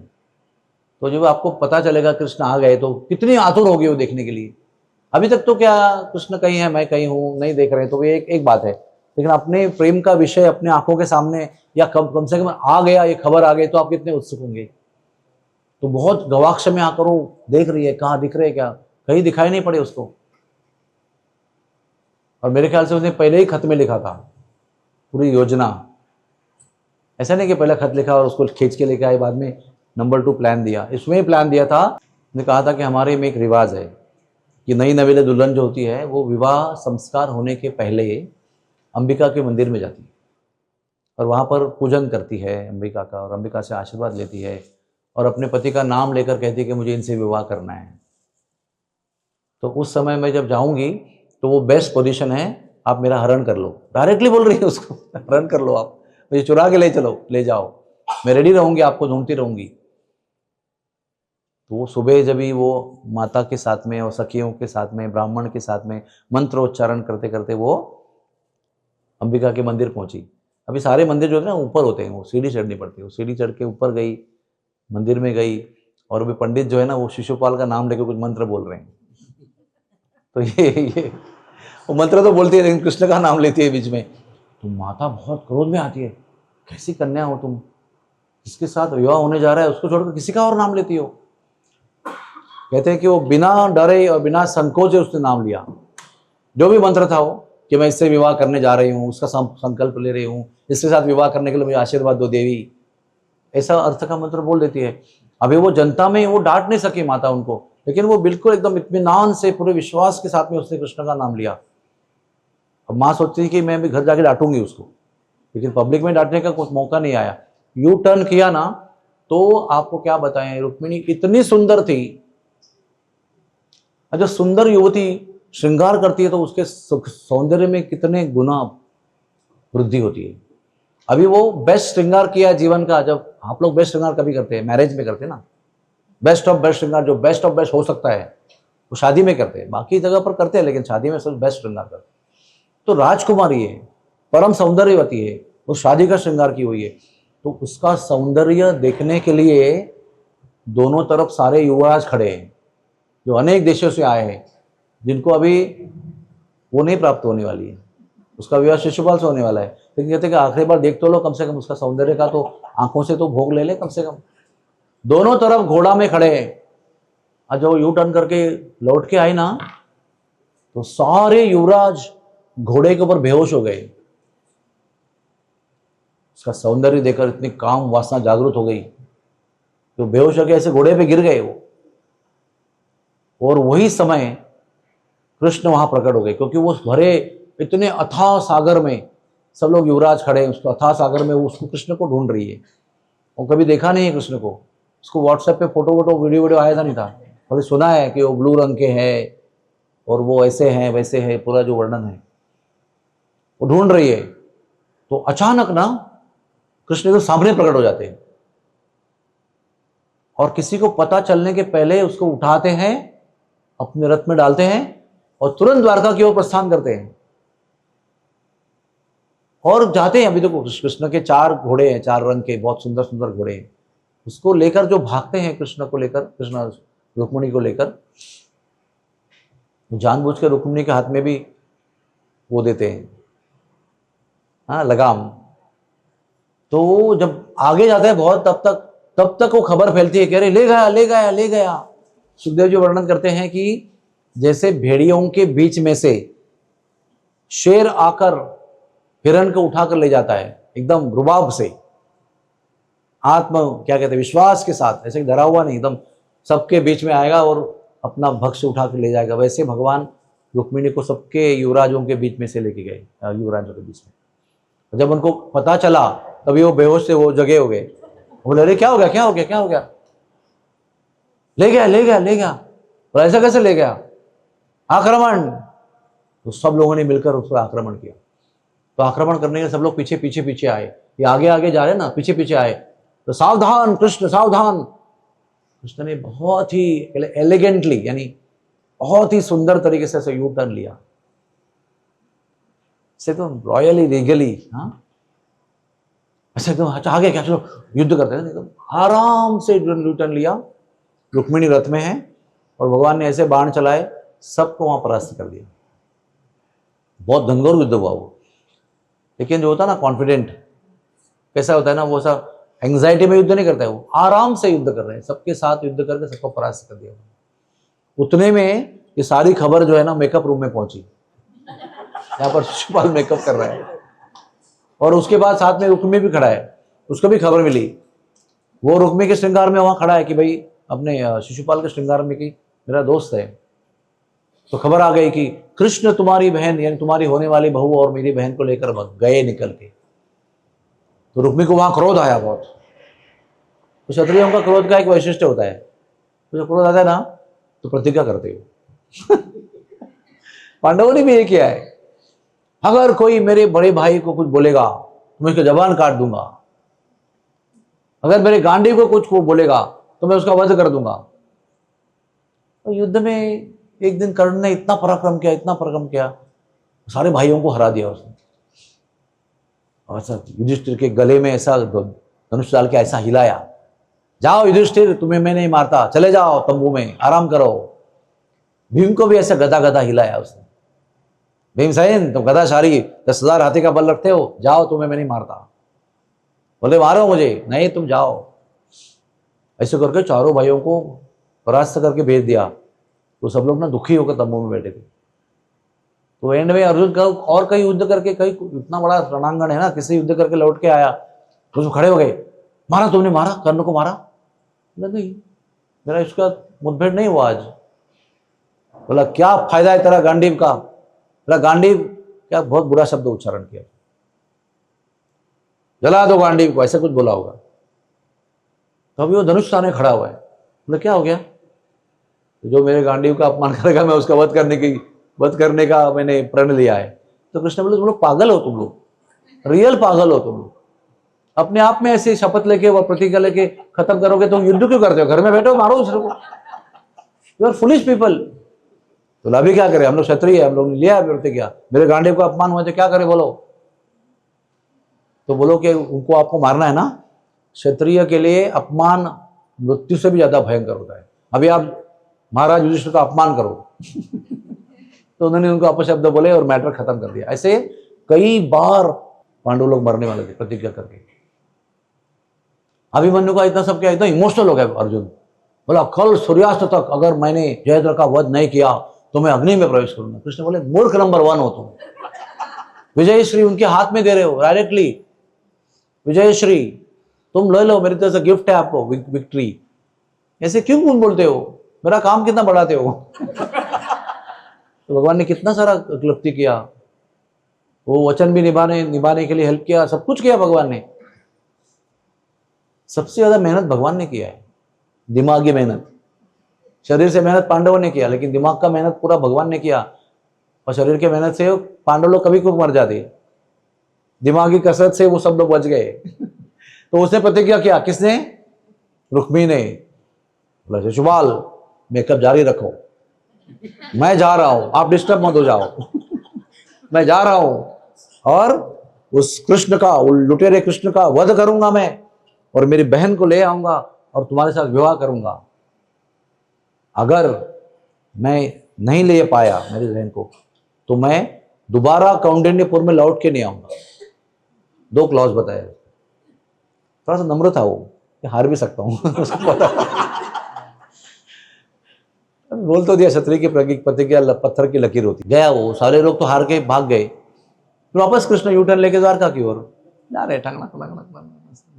तो जब आपको पता चलेगा कृष्ण आ गए तो कितनी आतुर होगी वो देखने के लिए। अभी तक तो क्या कृष्ण कहीं है, मैं कहीं हूँ, नहीं देख रहे, तो ये एक बात है, लेकिन अपने प्रेम का विषय अपने आंखों के सामने, या कम से कम आ गया, ये खबर आ गई, तो आप कितने उत्सुक होंगे। तो बहुत गवाक्ष में आकर वो देख रही है, कहाँ दिख रहे, क्या कहीं दिखाई नहीं पड़े उसको। और मेरे ख्याल से उसने पहले ही खत में लिखा था पूरी योजना, ऐसा नहीं कि पहले खत लिखा और उसको खींच के लेके आए, बाद में नंबर 2 प्लान दिया। इसमें प्लान दिया था, उसने कहा था कि हमारे में एक रिवाज है कि नई नवेले दुल्हन जो होती है वो विवाह संस्कार होने के पहले अंबिका के मंदिर में जाती है और वहाँ पर पूजन करती है अंबिका का, और अंबिका से आशीर्वाद लेती है और अपने पति का नाम लेकर कहती है कि मुझे इनसे विवाह करना है। तो उस समय मैं जब जाऊंगी तो वो बेस्ट पोजीशन है, आप मेरा हरण कर लो, डायरेक्टली बोल रही है उसको हरण कर लो, आप मुझे चुरा के ले चलो, ले जाओ, मैं रेडी रहूंगी, आपको ढूंढती रहूंगी। तो वो सुबह जब ही वो माता के साथ में और सखियों के साथ में, ब्राह्मण के साथ में मंत्रोच्चारण करते करते वो अंबिका के मंदिर पहुंची। अभी सारे मंदिर जो है ना ऊपर होते हैं, वो सीढ़ी चढ़नी पड़ती है, वो सीढ़ी चढ़ के ऊपर गई, मंदिर में गई, और अभी पंडित जो है ना वो शिशुपाल का नाम लेकर कुछ मंत्र बोल रहे हैं। तो ये वो मंत्र तो बोलती है लेकिन कृष्ण का नाम लेती है बीच में। तो माता बहुत क्रोध में आती है, कैसी कन्या हो तुम, जिसके साथ विवाह होने जा रहा है उसको छोड़कर किसी का और नाम लेती हो। कहते हैं कि वो बिना डरे और बिना संकोच उसने नाम लिया, जो भी मंत्र था वो कि मैं इससे विवाह करने जा रही हूँ, उसका संकल्प ले रही हूँ, इसके साथ विवाह करने के लिए मुझे आशीर्वाद दो देवी, ऐसा अर्थ का मंत्र बोल देती है। अभी वो जनता में वो डांट नहीं सकी माता उनको, लेकिन वो बिल्कुल एकदम इत्मीनान से पूरे विश्वास के साथ में उसने कृष्ण का नाम लिया। अब माँ सोचती थी कि मैं भी घर जाके डांटूंगी उसको, लेकिन पब्लिक में डांटने का कुछ मौका नहीं आया। यू टर्न किया ना, तो आपको क्या बताएं, रुक्मिणी इतनी सुंदर थी। जो सुंदर युवती श्रृंगार करती है तो उसके सौंदर्य में कितने गुना वृद्धि होती है। अभी वो बेस्ट श्रृंगार किया जीवन का। जब आप लोग बेस्ट श्रृंगार कभी करते हैं, मैरिज में करते हैं ना, बेस्ट ऑफ बेस्ट श्रृंगार, जो बेस्ट ऑफ बेस्ट हो सकता है वो शादी में करते हैं, बाकी जगह पर करते हैं लेकिन शादी में सब बेस्ट श्रृंगार करते हैं। तो राजकुमारी है, परम सौंदर्यवती है, वो शादी का श्रृंगार की हुई है, तो उसका सौंदर्य देखने के लिए दोनों तरफ सारे युवराज खड़े हैं जो अनेक देशों से आए हैं, जिनको अभी वो नहीं प्राप्त होने वाली है, उसका विवाह शिशुपाल से होने वाला है, लेकिन कहते हैं कि आखिरी बार देख तो लो कम से कम, उसका सौंदर्य का तो आंखों से तो भोग ले ले कम से कम। दोनों तरफ घोड़ा में खड़े हैं, और जब यू टर्न करके लौट के आई ना, तो सारे युवराज घोड़े के ऊपर बेहोश हो गए। उसका सौंदर्य देखकर इतनी काम वासना जागृत हो गई तो बेहोश होकर ऐसे घोड़े पे गिर गए वो। और वही समय कृष्ण वहां प्रकट हो गए, क्योंकि वो भरे इतने अथाह सागर में सब लोग युवराज खड़े हैं, उसको अथाह सागर में वो उसको कृष्ण को ढूंढ रही है। वो कभी देखा नहीं है कृष्ण को, उसको व्हाट्सएप पे फोटो वोटो वीडियो आया था नहीं था, और सुना है कि वो ब्लू रंग के हैं और वो ऐसे हैं वैसे हैं, पूरा जो वर्णन है वो ढूंढ रही है। तो अचानक ना कृष्ण तो सामने प्रकट हो जाते हैं, और किसी को पता चलने के पहले उसको उठाते हैं, अपने रथ में डालते हैं और तुरंत द्वारका की ओर प्रस्थान करते हैं और जाते हैं। अभी देखो कृष्ण के 4 घोड़े हैं, 4 रंग के बहुत सुंदर सुंदर घोड़े हैं, उसको लेकर जो भागते हैं कृष्ण को लेकर, कृष्ण रुक्मिणी को लेकर, जानबूझ के रुक्मिणी के हाथ में भी वो देते हैं, हाँ, लगाम। तो जब आगे जाते हैं बहुत, तब तक वो खबर फैलती है कि अरे ले गया ले गया ले गया। सुखदेव जी वर्णन करते हैं कि जैसे भेड़ियों के बीच में से शेर आकर हिरण को उठाकर ले जाता है, एकदम रुबाब से, आत्म क्या कहते हैं विश्वास के साथ, ऐसे डरा हुआ नहीं, एकदम सबके बीच में आएगा और अपना भक्ष्य उठा कर ले जाएगा। वैसे भगवान रुक्मिणी को सबके युवराजों के बीच में से लेके गए, युवराजों के बीच में। जब उनको पता चला तभी वो बेहोश से वो जगे हो गए, बोले अरे क्या हो गया क्या हो गया क्या हो गया, ले गया ले गया ले गया, और ऐसा कैसे ले गया, आक्रमण। तो सब लोगों ने मिलकर उस पर आक्रमण किया। तो आक्रमण करने के सब लोग पीछे पीछे पीछे आए, ये आगे आगे जा रहे ना, पीछे पीछे आए, तो सावधान कृष्ण सावधान। कृष्ण ने बहुत ही एलिगेंटली, यानी बहुत ही सुंदर तरीके से यू टर्न लिया, से तो रॉयली रीगली, हाँ ऐसे एकदम आगे क्या, चलो युद्ध करते हैं, एकदम आराम से यू टर्न लिया। रुक्मिणी रथ में है और भगवान ने ऐसे बाण चलाए, सबको वहां परास्त कर दिया। बहुत घनघोर युद्ध हुआ वो, लेकिन जो होता है ना कॉन्फिडेंट, कैसा होता है ना, वो सब एंग्जाइटी में युद्ध नहीं करता है, वो आराम से युद्ध कर रहे हैं, सबके साथ युद्ध करके सबको परास्त कर दिया। उतने में ये सारी खबर जो है ना मेकअप रूम में पहुंची, यहाँ पर शिशुपाल मेकअप कर रहा है, और उसके बाद साथ में रुक्मी भी खड़ा है, उसको भी खबर मिली। वो रुक्मी के श्रृंगार में वहां खड़ा है कि भाई अपने शिशुपाल के श्रृंगार में कि मेरा दोस्त है। तो खबर आ गई कि कृष्ण तुम्हारी बहन, यानी तुम्हारी होने वाली बहू और मेरी बहन को लेकर गए निकल के। तो रुक्मी को वहां क्रोध आया बहुत। तो क्षत्रियों का क्रोध का एक वैशिष्ट्य होता है, तो जब क्रोध आता है ना तो प्रतिज्ञा करते हो। पांडवों ने भी ये किया है, अगर कोई मेरे बड़े भाई को कुछ बोलेगा तो मैं उसकी जबान काट दूंगा, अगर मेरे गांडी को कुछ को बोलेगा तो मैं उसका वध कर दूंगा। तो युद्ध में एक दिन कर्ण ने इतना पराक्रम किया, इतना पराक्रम किया, सारे भाइयों को हरा दिया उसने। ऐसा युधिष्ठिर के गले में ऐसा धनुष डाल के ऐसा हिलाया, जाओ युधिष्ठिर तुम्हें मैं नहीं मारता, चले जाओ तंबू में आराम करो। भीम को भी ऐसा गदा गदा हिलाया उसने, भीमसेन तुम गदाशाली 10,000 हाथी का बल रखते हो, जाओ तुम्हें मैं नहीं मारता। बोले मारो मुझे, नहीं तुम जाओ। ऐसे करके चारों भाइयों को परास्त करके भेज दिया। तो सब लोग ना दुखी होकर तंबू में बैठे थे। तो एंड में अर्जुन का और कई युद्ध करके, कई इतना बड़ा रणांगण है ना, किसी युद्ध करके लौट के आया तो उसको खड़े हो गए, मारा तुमने, मारा कर्ण को मारा? नहीं, मेरा इसका मुठभेड़ नहीं हुआ आज। बोला क्या फायदा है तेरा गांडीव का? बोला गांडीव क्या, बहुत बुरा शब्द उच्चारण किया, जला दो गांडीव को, ऐसा कुछ बोला होगा। तो अभी वो धनुष ताने खड़ा हुआ है। बोले क्या हो गया? तो जो मेरे गांडीव का अपमान करेगा मैं उसका वध करने का मैंने प्रण लिया है। तो कृष्ण बोले तुम लोग पागल हो, तुम लोग रियल पागल हो, तुम लोग अपने आप में ऐसे शपथ लेके वो प्रतिज्ञा लेके खत्म करोगे, तुम युद्ध क्यों करते हो? घर में बैठो, मारो दूसरे को। You are foolish people. तो अभी क्या करें, हम लोग क्षत्रिय है, हम लोग ने लिया प्रतिज्ञा, मेरे गांडीव का अपमान हुआ तो क्या करे बोलो? तो बोलो कि उनको आपको मारना है ना, क्षत्रिय के लिए अपमान मृत्यु से भी ज्यादा भयंकर होता है। अभी आप महाराज युधिष्ठिर का अपमान करो तो उन्होंने उनको अपशब्द बोले और मैटर खत्म कर दिया। ऐसे कई बार पांडव लोग मरने वाले थे प्रतिज्ञा करके। अभिमन्यु का इतना सब क्या, इतना इमोशनल हो गया अर्जुन। बोला कल सूर्यास्त तक अगर मैंने जयद्रथ का वध नहीं किया तो मैं अग्नि में प्रवेश करूंगा। कृष्ण बोले मूर्ख नंबर 1 हो तुम, विजयश्री उनके हाथ में दे रहे हो डायरेक्टली, विजयश्री तुम ले लो, मेरी तरफ से गिफ्ट है आपको विक्ट्री। ऐसे क्यों बोलते हो, मेरा काम कितना बढ़ाते हो तो भगवान ने कितना सारा क्लृप्ति किया, वो वचन भी निभाने के लिए हेल्प किया, सब कुछ किया भगवान ने। सबसे ज्यादा मेहनत भगवान ने किया है, दिमागी मेहनत। शरीर से मेहनत पांडवों ने किया, लेकिन दिमाग का मेहनत पूरा भगवान ने किया। और शरीर के मेहनत से पांडव लोग कभी मर जाते, दिमागी कसरत से वो सब लोग बच गए तो उसने प्रतिज्ञा किया, किसने? रुक्मी ने। बोला शिशुपाल मेकअप जारी रखो, मैं जा रहा हूं, आप डिस्टर्ब मत हो जाओ मैं जा रहा हूं और उस कृष्ण का, लुटेरे कृष्ण का वध करूंगा मैं, और मेरी बहन को ले आऊंगा और तुम्हारे साथ विवाह करूंगा। अगर मैं नहीं ले पाया मेरी बहन को तो मैं दोबारा कौंडिन्यपुर में लौट के नहीं आऊंगा। 2 क्लॉज बताया। थोड़ा सा नम्र था वो, हार भी सकता हूं उसको पता बोल तो दिया, क्षत्रिय की प्रतिज्ञा पत्थर की लकीर होती। गया वो, सारे लोग तो हार के भाग गए। फिर वापस कृष्ण यूटर्न लेके द्वारका की ओर जा रहे,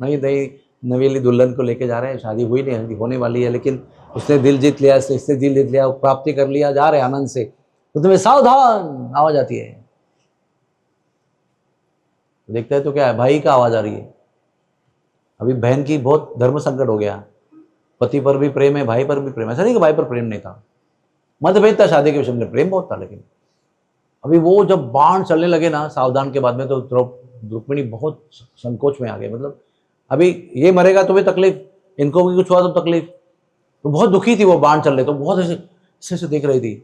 नहीं नवेली दुल्हन को लेके जा रहे हैं, शादी हुई नहीं, होने वाली है, लेकिन उसने दिल जीत लिया, इससे दिल जीत लिया, प्राप्ति कर लिया, जा रहे आनंद से। तो तुम्हें सावधान आवाज आती है, देखते हैं तो क्या है, भाई का आवाज आ रही है। अभी बहन की बहुत धर्म संकट हो गया, पति पर भी प्रेम है, भाई पर भी प्रेम है। ऐसा नहीं कि भाई पर प्रेम नहीं था, मतभेद था शादी के विषय में, प्रेम बहुत था। लेकिन अभी वो जब बाण चलने लगे ना सावधान के बाद में, तो रुक्मिणी बहुत संकोच में आ गए। मतलब अभी ये मरेगा तो भी तकलीफ, इनको भी कुछ हुआ तो तकलीफ। तो बहुत दुखी थी वो, बाण चल रहे तो बहुत ऐसे देख रही थी।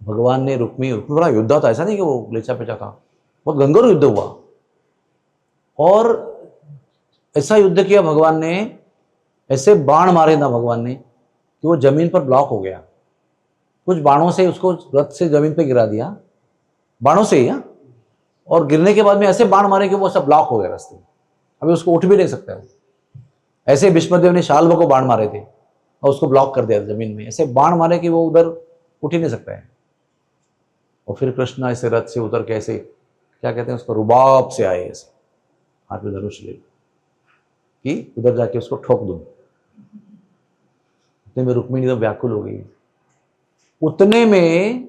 भगवान ने रुक्मी बड़ा युद्ध था, ऐसा नहीं कि वो लेचा पेचा था, बहुत गंभीर युद्ध हुआ। और ऐसा युद्ध किया भगवान ने, ऐसे बाण मारे ना भगवान ने कि वो जमीन पर ब्लॉक हो गया। कुछ बाणों से उसको रथ से जमीन पे गिरा दिया, बाणों से ही। और गिरने के बाद में ऐसे बाण मारे कि वो सब ब्लॉक हो गया रास्ते में, अभी उसको उठ भी नहीं सकता है। ऐसे भीष्मदेव ने शाल्व को बाण मारे थे और उसको ब्लॉक कर दिया जमीन में, ऐसे बाण मारे कि वो उधर उठ ही नहीं सकता है। और फिर कृष्ण ऐसे रथ से उतर के ऐसे, क्या कहते हैं उसको, रुबाब से आए, ऐसे हाथ में धनुष ले कि उधर जाके उसको ठोक दूं। उतने में रुक्मिणी तो व्याकुल हो गई। उतने में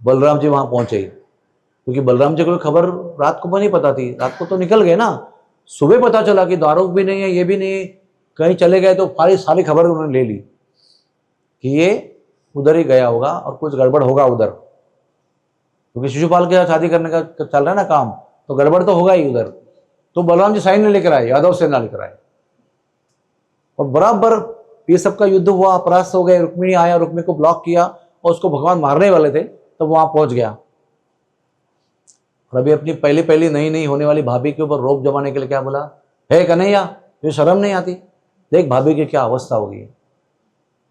बलराम जी वहां पहुंचे, क्योंकि बलराम जी को खबर रात को नहीं पता थी, रात को तो निकल गए ना, सुबह पता चला कि दारुक भी नहीं है, ये भी नहीं, कहीं चले गए। तो सारी खबर उन्होंने ले ली कि ये उधर ही गया होगा और कुछ गड़बड़ होगा उधर, क्योंकि शिशुपाल के साथ शादी करने का चल रहा है ना काम, तो गड़बड़ तो होगा ही उधर। तो बलराम जी सैन्य लेकर आए, यादव सेना लेकर आए, और बराबर ये सबका युद्ध हुआ, परास्त हो गए। रुक्मिणी आया, रुक्मिणी को ब्लॉक किया और उसको भगवान मारने वाले थे, तो वहां पहुंच गया। और अभी अपनी पहली नई होने वाली भाभी के ऊपर रोब जमाने के लिए क्या बोला, हे कन्हैया ये शर्म नहीं आती, देख भाभी की क्या अवस्था होगी,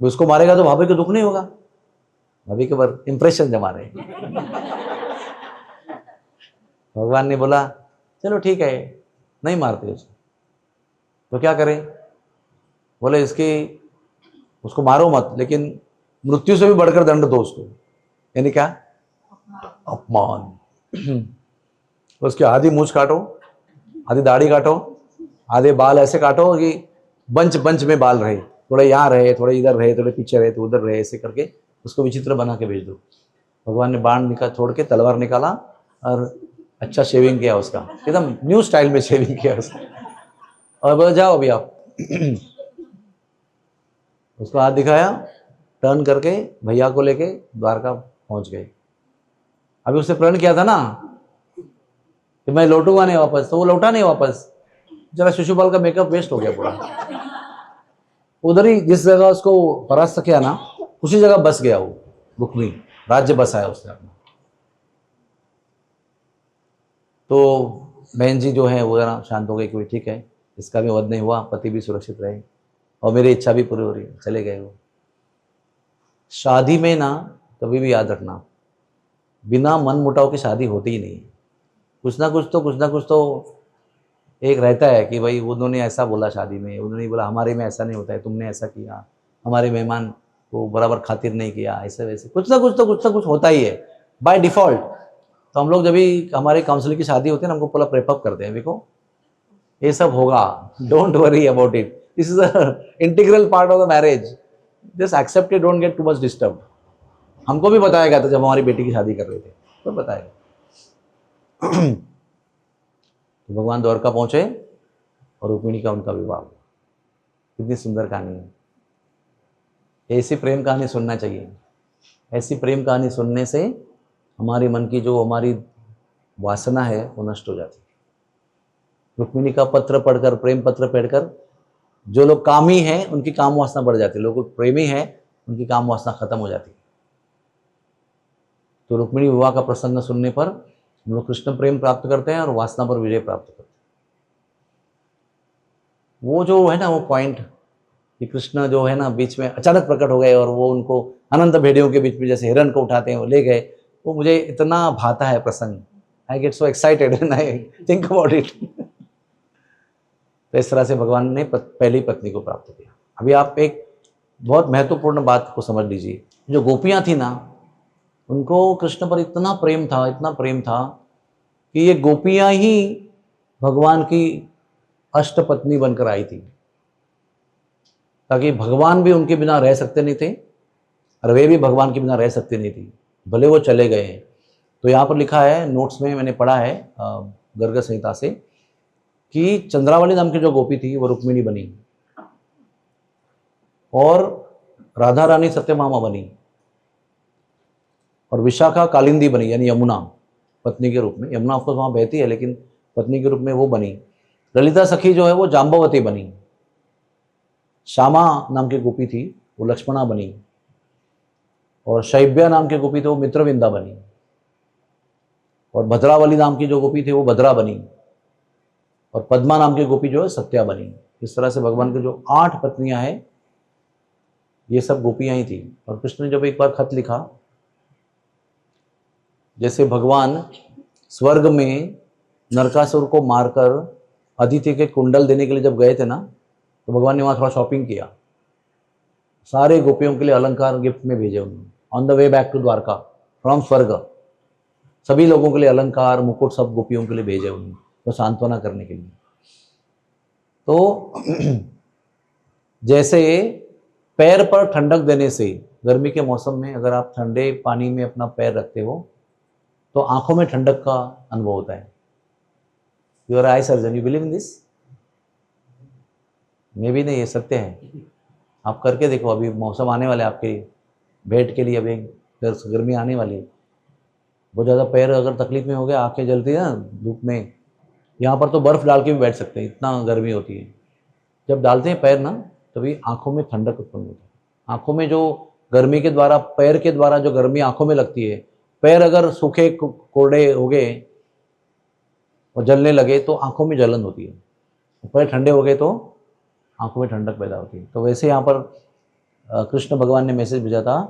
उसको मारेगा तो भाभी को दुख नहीं होगा, भाभी के ऊपर इंप्रेशन जमा रहे। भगवान ने बोला चलो ठीक है, नहीं मारते उसको, तो क्या करें? बोले उसको मारो मत, लेकिन मृत्यु से भी बढ़कर दंड दो उसको। यानी क्या? अपमान। उसके आधी मूछ काटो, आधी दाढ़ी काटो, आधे बाल ऐसे काटो कि बंच बंच में बाल रहे, थोड़े यहाँ रहे, थोड़े इधर रहे, थोड़े पीछे रहे, तो उधर रहे, ऐसे करके उसको विचित्र बना के भेज दो। भगवान ने बाण निकाल छोड़ के तलवार निकाला और अच्छा शेविंग किया उसका, एकदम न्यू स्टाइल में शेविंग किया उसका, और बोला जाओ अभी आप। उसको हाथ दिखाया, टर्न करके भैया को लेके द्वारका पहुंच गए। अभी उसने प्रण किया था ना कि मैं लौटूंगा नहीं वापस, तो वो लौटा नहीं वापस। जरा शिशुपाल का मेकअप वेस्ट हो गया पूरा। उधर ही जिस जगह उसको परास्त किया ना, उसी जगह बस गया वो रुक्मी, राज्य बसाया उसने अपना। तो बहन जी जो है वो जरा शांत हो गई कि ठीक है, इसका भी वध नहीं हुआ, पति भी सुरक्षित रहे और मेरी इच्छा भी पूरी हो रही है, चले गए वो। शादी में ना कभी भी याद रखना, बिना मन मुटाव की शादी होती ही नहीं है। कुछ ना कुछ तो एक रहता है कि भाई उन्होंने ऐसा बोला शादी में, उन्होंने बोला हमारे में ऐसा नहीं होता है, तुमने ऐसा किया, हमारे मेहमान को बराबर खातिर नहीं किया, ऐसे वैसे कुछ ना कुछ होता ही है बाय डिफॉल्ट। तो हम लोग जब भी हमारे काउंसलर की शादी होती है ना, हमको पूरा प्रेपअप करते हैं, देखो ये सब होगा, don't worry about it, this is a integral part of the marriage, just accept it, don't get too much disturb. हमको भी बताया गया था जब हमारी बेटी की शादी कर रहे थे, तो बताया। तो भगवान द्वारका पहुंचे और रुक्मिणी का उनका विवाह हुआ। कितनी सुंदर कहानी है। ऐसी प्रेम कहानी सुनना चाहिए। ऐसी प्रेम कहानी सुनने से हमारे मन की जो हमारी वासना है वो नष्ट हो जाती है। रुक्मिणी का पत्र पढ़कर, प्रेम पत्र पढ़कर जो लोग कामी हैं उनकी काम वासना बढ़ जाती है, लोग प्रेमी हैं उनकी काम वासना खत्म हो जाती है। तो रुक्मिणी विवाह का प्रसंग सुनने पर हम लोग कृष्ण प्रेम प्राप्त करते हैं और वासना पर विजय प्राप्त करते हैं। वो जो है ना वो पॉइंट कि कृष्ण जो है ना बीच में अचानक प्रकट हो गए और वो उनको अनंत भेड़ियों के बीच में जैसे हिरण को उठाते हैं वो ले गए, वो मुझे इतना भाता है प्रसंग। I get so excited and I think about it. तो इस तरह से भगवान ने पहली पत्नी को प्राप्त किया। अभी आप एक बहुत महत्वपूर्ण बात को समझ लीजिए, जो गोपियां थी ना उनको कृष्ण पर इतना प्रेम था कि ये गोपियां ही भगवान की अष्टपत्नी बनकर आई थी, ताकि भगवान भी उनके बिना रह सकते नहीं थे और वे भी भगवान के बिना रह सकते नहीं थी, भले वो चले गए। तो यहाँ पर लिखा है, नोट्स में मैंने पढ़ा है गर्ग संहिता से, कि चंद्रावली नाम की जो गोपी थी वो रुक्मिणी बनी और राधा रानी सत्यभामा बनी और विशाखा कालिंदी बनी, यानी यमुना पत्नी के रूप में। यमुना ऑफकोर्स वहाँ बहती है लेकिन पत्नी के रूप में वो बनी। ललिता सखी जो है वो जाम्बवती बनी। श्यामा नाम की गोपी थी वो लक्ष्मणा बनी और शैब्या नाम की गोपी थी वो मित्रविंदा बनी और भद्रावली नाम की जो गोपी थी वो भद्रा बनी और पद्मा नाम की गोपी जो है सत्या बनी। इस तरह से भगवान की जो 8 पत्नियां हैं ये सब गोपियां ही थी। और कृष्ण ने जब एक बार खत लिखा, जैसे भगवान स्वर्ग में नरकासुर को मारकर अदिति के कुंडल देने के लिए जब गए थे ना, तो भगवान ने वहाँ थोड़ा शॉपिंग किया, सारे गोपियों के लिए अलंकार गिफ्ट में भेजे उन्होंने। On the way back to Dwarka from swarg सभी लोगों के लिए अलंकार मुकुट सब गोपियों के लिए भेजे उन्होंने, तो सांत्वना करने के लिए। तो जैसे पैर पर ठंडक देने से, गर्मी के मौसम में अगर आप ठंडे पानी में अपना पैर रखते हो तो आंखों में ठंडक का अनुभव होता है। Your eye surgeon, you believe in this? मे भी नहीं, ये सत्य है। आप करके देखो, अभी मौसम आने वाला है आपके भेंट के लिए, अभी गर्मी आने वाली है। बहुत ज़्यादा पैर अगर तकलीफ में हो गया, आंखें जलती है ना धूप में, यहाँ पर तो बर्फ़ डाल के भी बैठ सकते हैं, इतना गर्मी होती है। जब डालते हैं पैर ना तभी आंखों में ठंडक उत्पन्न होती है। आंखों में जो गर्मी के द्वारा, पैर के द्वारा जो गर्मी आंखों में लगती है, पैर अगर सूखे कोड़े हो गए और जलने लगे तो आंखों में जलन होती है, पैर ठंडे हो गए तो आंखों में ठंडक पैदा होती है। तो वैसे यहाँ पर कृष्ण भगवान ने मैसेज भेजा था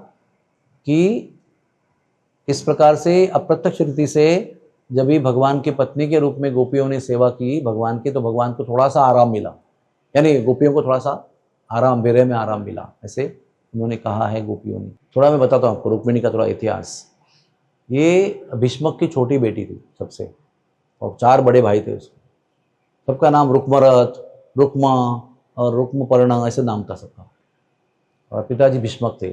कि इस प्रकार से अप्रत्यक्ष रीति से जब भी भगवान की पत्नी के रूप में गोपियों ने सेवा की भगवान की, तो भगवान को थोड़ा सा आराम मिला, यानी गोपियों को थोड़ा सा आराम, बेरे में आराम मिला, ऐसे उन्होंने कहा है गोपियों ने। थोड़ा मैं बताता हूँ आपको रुक्मिणी का थोड़ा इतिहास। ये भीष्मक की छोटी बेटी थी सबसे, और 4 बड़े भाई थे उसके। सबका नाम रुक्मरथ, रुक्मा और रुक्मपर्ण ऐसे नाम था सबका। और पिताजी भीष्मक थे।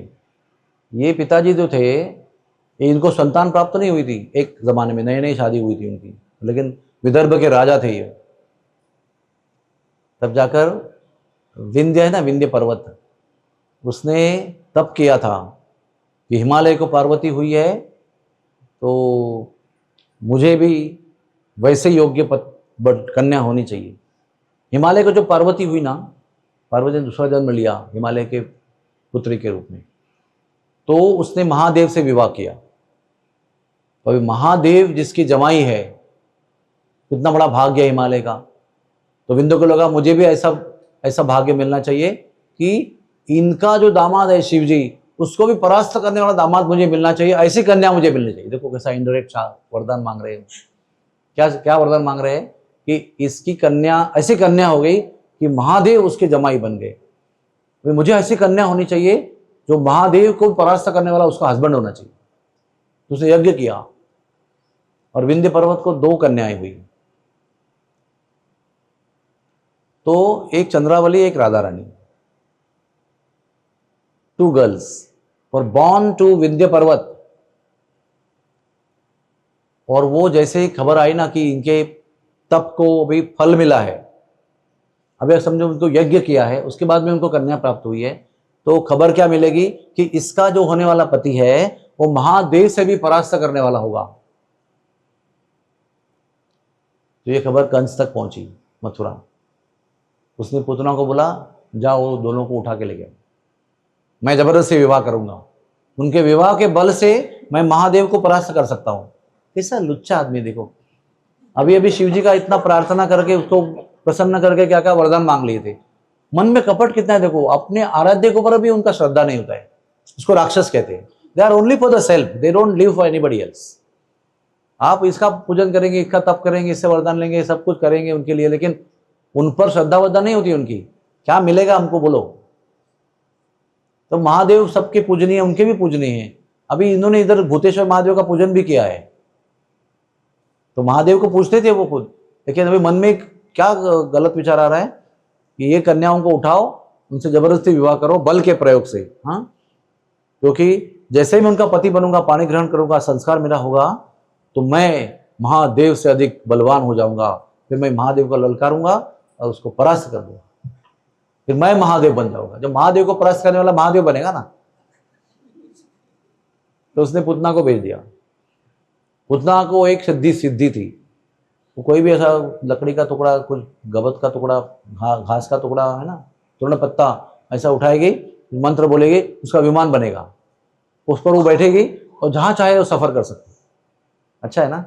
ये पिताजी जो थे, ये इनको संतान प्राप्त नहीं हुई थी, एक ज़माने में नई नई शादी हुई थी उनकी, लेकिन विदर्भ के राजा थे ये। तब जाकर विंध्य है ना, विंध्य पर्वत, उसने तप किया था कि हिमालय को पार्वती हुई है तो मुझे भी वैसे योग्य कन्या होनी चाहिए। हिमालय को जो पार्वती हुई ना, पार्वती ने दूसरा जन्म लिया हिमालय के पुत्री के रूप में, तो उसने महादेव से विवाह किया। तो अभी महादेव जिसकी जमाई है, कितना बड़ा भाग्य है हिमालय का। तो विंध्य को लगा मुझे भी ऐसा भाग्य मिलना चाहिए कि इनका जो दामाद है शिव जी, उसको भी परास्त करने वाला दामाद मुझे मिलना चाहिए, ऐसी कन्या मुझे मिलनी चाहिए। देखो कैसा इनडायरेक्ट वरदान मांग रहे हैं। क्या वरदान मांग रहे हैं कि इसकी कन्या, ऐसी कन्या हो गई कि महादेव उसके जमाई बन गए। तो मुझे ऐसी कन्या होनी चाहिए जो महादेव को परास्त करने वाला उसका हस्बैंड होना चाहिए। तो उसने यज्ञ किया और विंध्य पर्वत को 2 कन्याएं हुई। तो एक चंद्रावली, एक Radha Rani, 2 girls were born to Vindhya Parvat. और वो जैसे ही खबर आई ना कि इनके तप को अभी फल मिला है, अभी समझो उनको यज्ञ किया है, उसके बाद में उनको कन्या प्राप्त हुई है, तो खबर क्या मिलेगी कि इसका जो होने वाला पति है वो महादेव से भी परास्त करने वाला होगा। तो ये खबर कंस तक पहुंची, मथुरा। उसने पुतना को बोला जाओ वो दोनों को उठा के ले गया, मैं जबरदस्ती विवाह करूंगा, उनके विवाह के बल से मैं महादेव को परास्त कर सकता हूं। कैसा लुच्चा आदमी देखो। अभी शिव जी का इतना प्रार्थना करके उसको प्रसन्न करके क्या क्या वरदान मांग लिए थे। मन में कपट कितना है देखो। अपने आराध्य के ऊपर भी उनका श्रद्धा नहीं होता है, उसको राक्षस कहते हैं। They are only for the self, they don't live for anybody else. आप इसका पूजन करेंगे, इसका तप करेंगे, इससे वरदान लेंगे, सब कुछ करेंगे उनके लिए, लेकिन उन पर श्रद्धा वद्धा नहीं होती उनकी। क्या मिलेगा हमको बोलो। तो महादेव सबके पूजनीय, उनके भी पूजनीय हैं। अभी इन्होंने इधर भूतेश्वर महादेव का पूजन भी किया है, तो महादेव को पूछते थे वो खुद, लेकिन अभी मन में क्या गलत विचार आ रहा है कि ये कन्याओं को उठाओ, उनसे जबरदस्ती विवाह करो बल के प्रयोग से। हाँ, क्योंकि जैसे ही मैं उनका पति बनूंगा, पानी ग्रहण करूंगा, संस्कार मेरा होगा, तो मैं महादेव से अधिक बलवान हो जाऊंगा। फिर मैं महादेव को ललकारूंगा और उसको परास्त कर दूंगा, फिर मैं महादेव बन जाऊंगा। जब महादेव को परास्त करने वाला महादेव बनेगा ना, तो उसने पुतना को भेज दिया। पुतना को एक सिद्धि थी, वो कोई भी ऐसा लकड़ी का टुकड़ा, कुछ गबत का टुकड़ा, घास का टुकड़ा है ना, तोड़ना पत्ता ऐसा उठाएगी, मंत्र बोलेगी, उसका विमान बनेगा, उस पर वो बैठेगी और जहाँ चाहे वो सफ़र कर सकती। अच्छा है ना।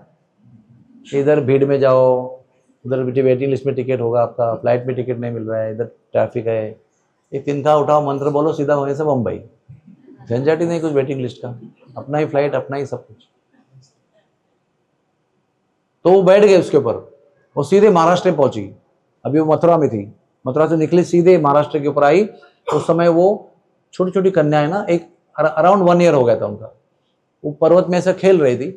इधर भीड़ में जाओ, उधर वेटिंग लिस्ट में टिकट होगा आपका, फ्लाइट में टिकट नहीं मिल रहा है, इधर ट्रैफिक है, एक तिनका उठाओ, मंत्र बोलो, सीधा वहीं से बम्बई। झंझट ही नहीं कुछ वेटिंग लिस्ट का, अपना ही फ्लाइट, अपना ही सब कुछ। तो वो बैठ गए उसके ऊपर, वो सीधे महाराष्ट्र में पहुंची। अभी वो मथुरा में थी, मथुरा से निकली सीधे महाराष्ट्र के ऊपर आई। उस समय वो छोटी छोटी कन्याएं ना, एक अराउंड 1 ईयर हो गया था उनका, वो पर्वत में ऐसे खेल रही थी,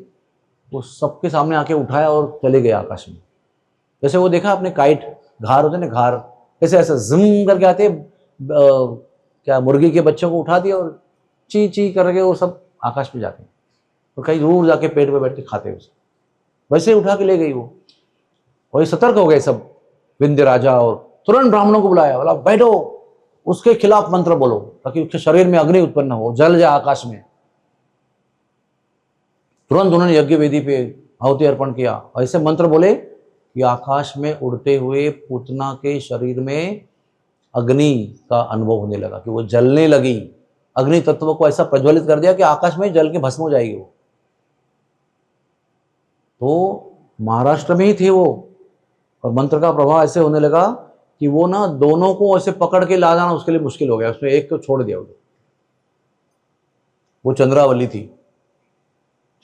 वो सबके सामने आके उठाया और चले गए आकाश में। जैसे वो देखा आपने काइट, घार होते ना, घार ऐसे ऐसे जिम करके आते, क्या मुर्गी के बच्चों को उठा दिया और ची ची करके वो सब आकाश में जाते, और कहीं दूर जाके पेड़ पे बैठ के खाते उसे। वैसे ही उठा के ले गई वो। और ये सतर्क हो गए सब विंध्य राजा, और तुरंत ब्राह्मणों को बुलाया, बोला बैठो, उसके खिलाफ मंत्र बोलो ताकि उसके शरीर में अग्नि उत्पन्न हो, जल जाए आकाश में। तुरंत उन्होंने यज्ञ वेदी पे आहुति अर्पण किया, ऐसे मंत्र बोले कि आकाश में उड़ते हुए पूतना के शरीर में अग्नि का अनुभव होने लगा, कि वो जलने लगी। अग्नि तत्व को ऐसा प्रज्वलित कर दिया कि आकाश में जल के भस्म हो जाएगी वो। तो महाराष्ट्र में ही थे वो, और मंत्र का प्रभाव ऐसे होने लगा कि वो ना दोनों को ऐसे पकड़ के ला जाना उसके लिए मुश्किल हो गया। उसने एक को छोड़ दिया, वो चंद्रावली थी,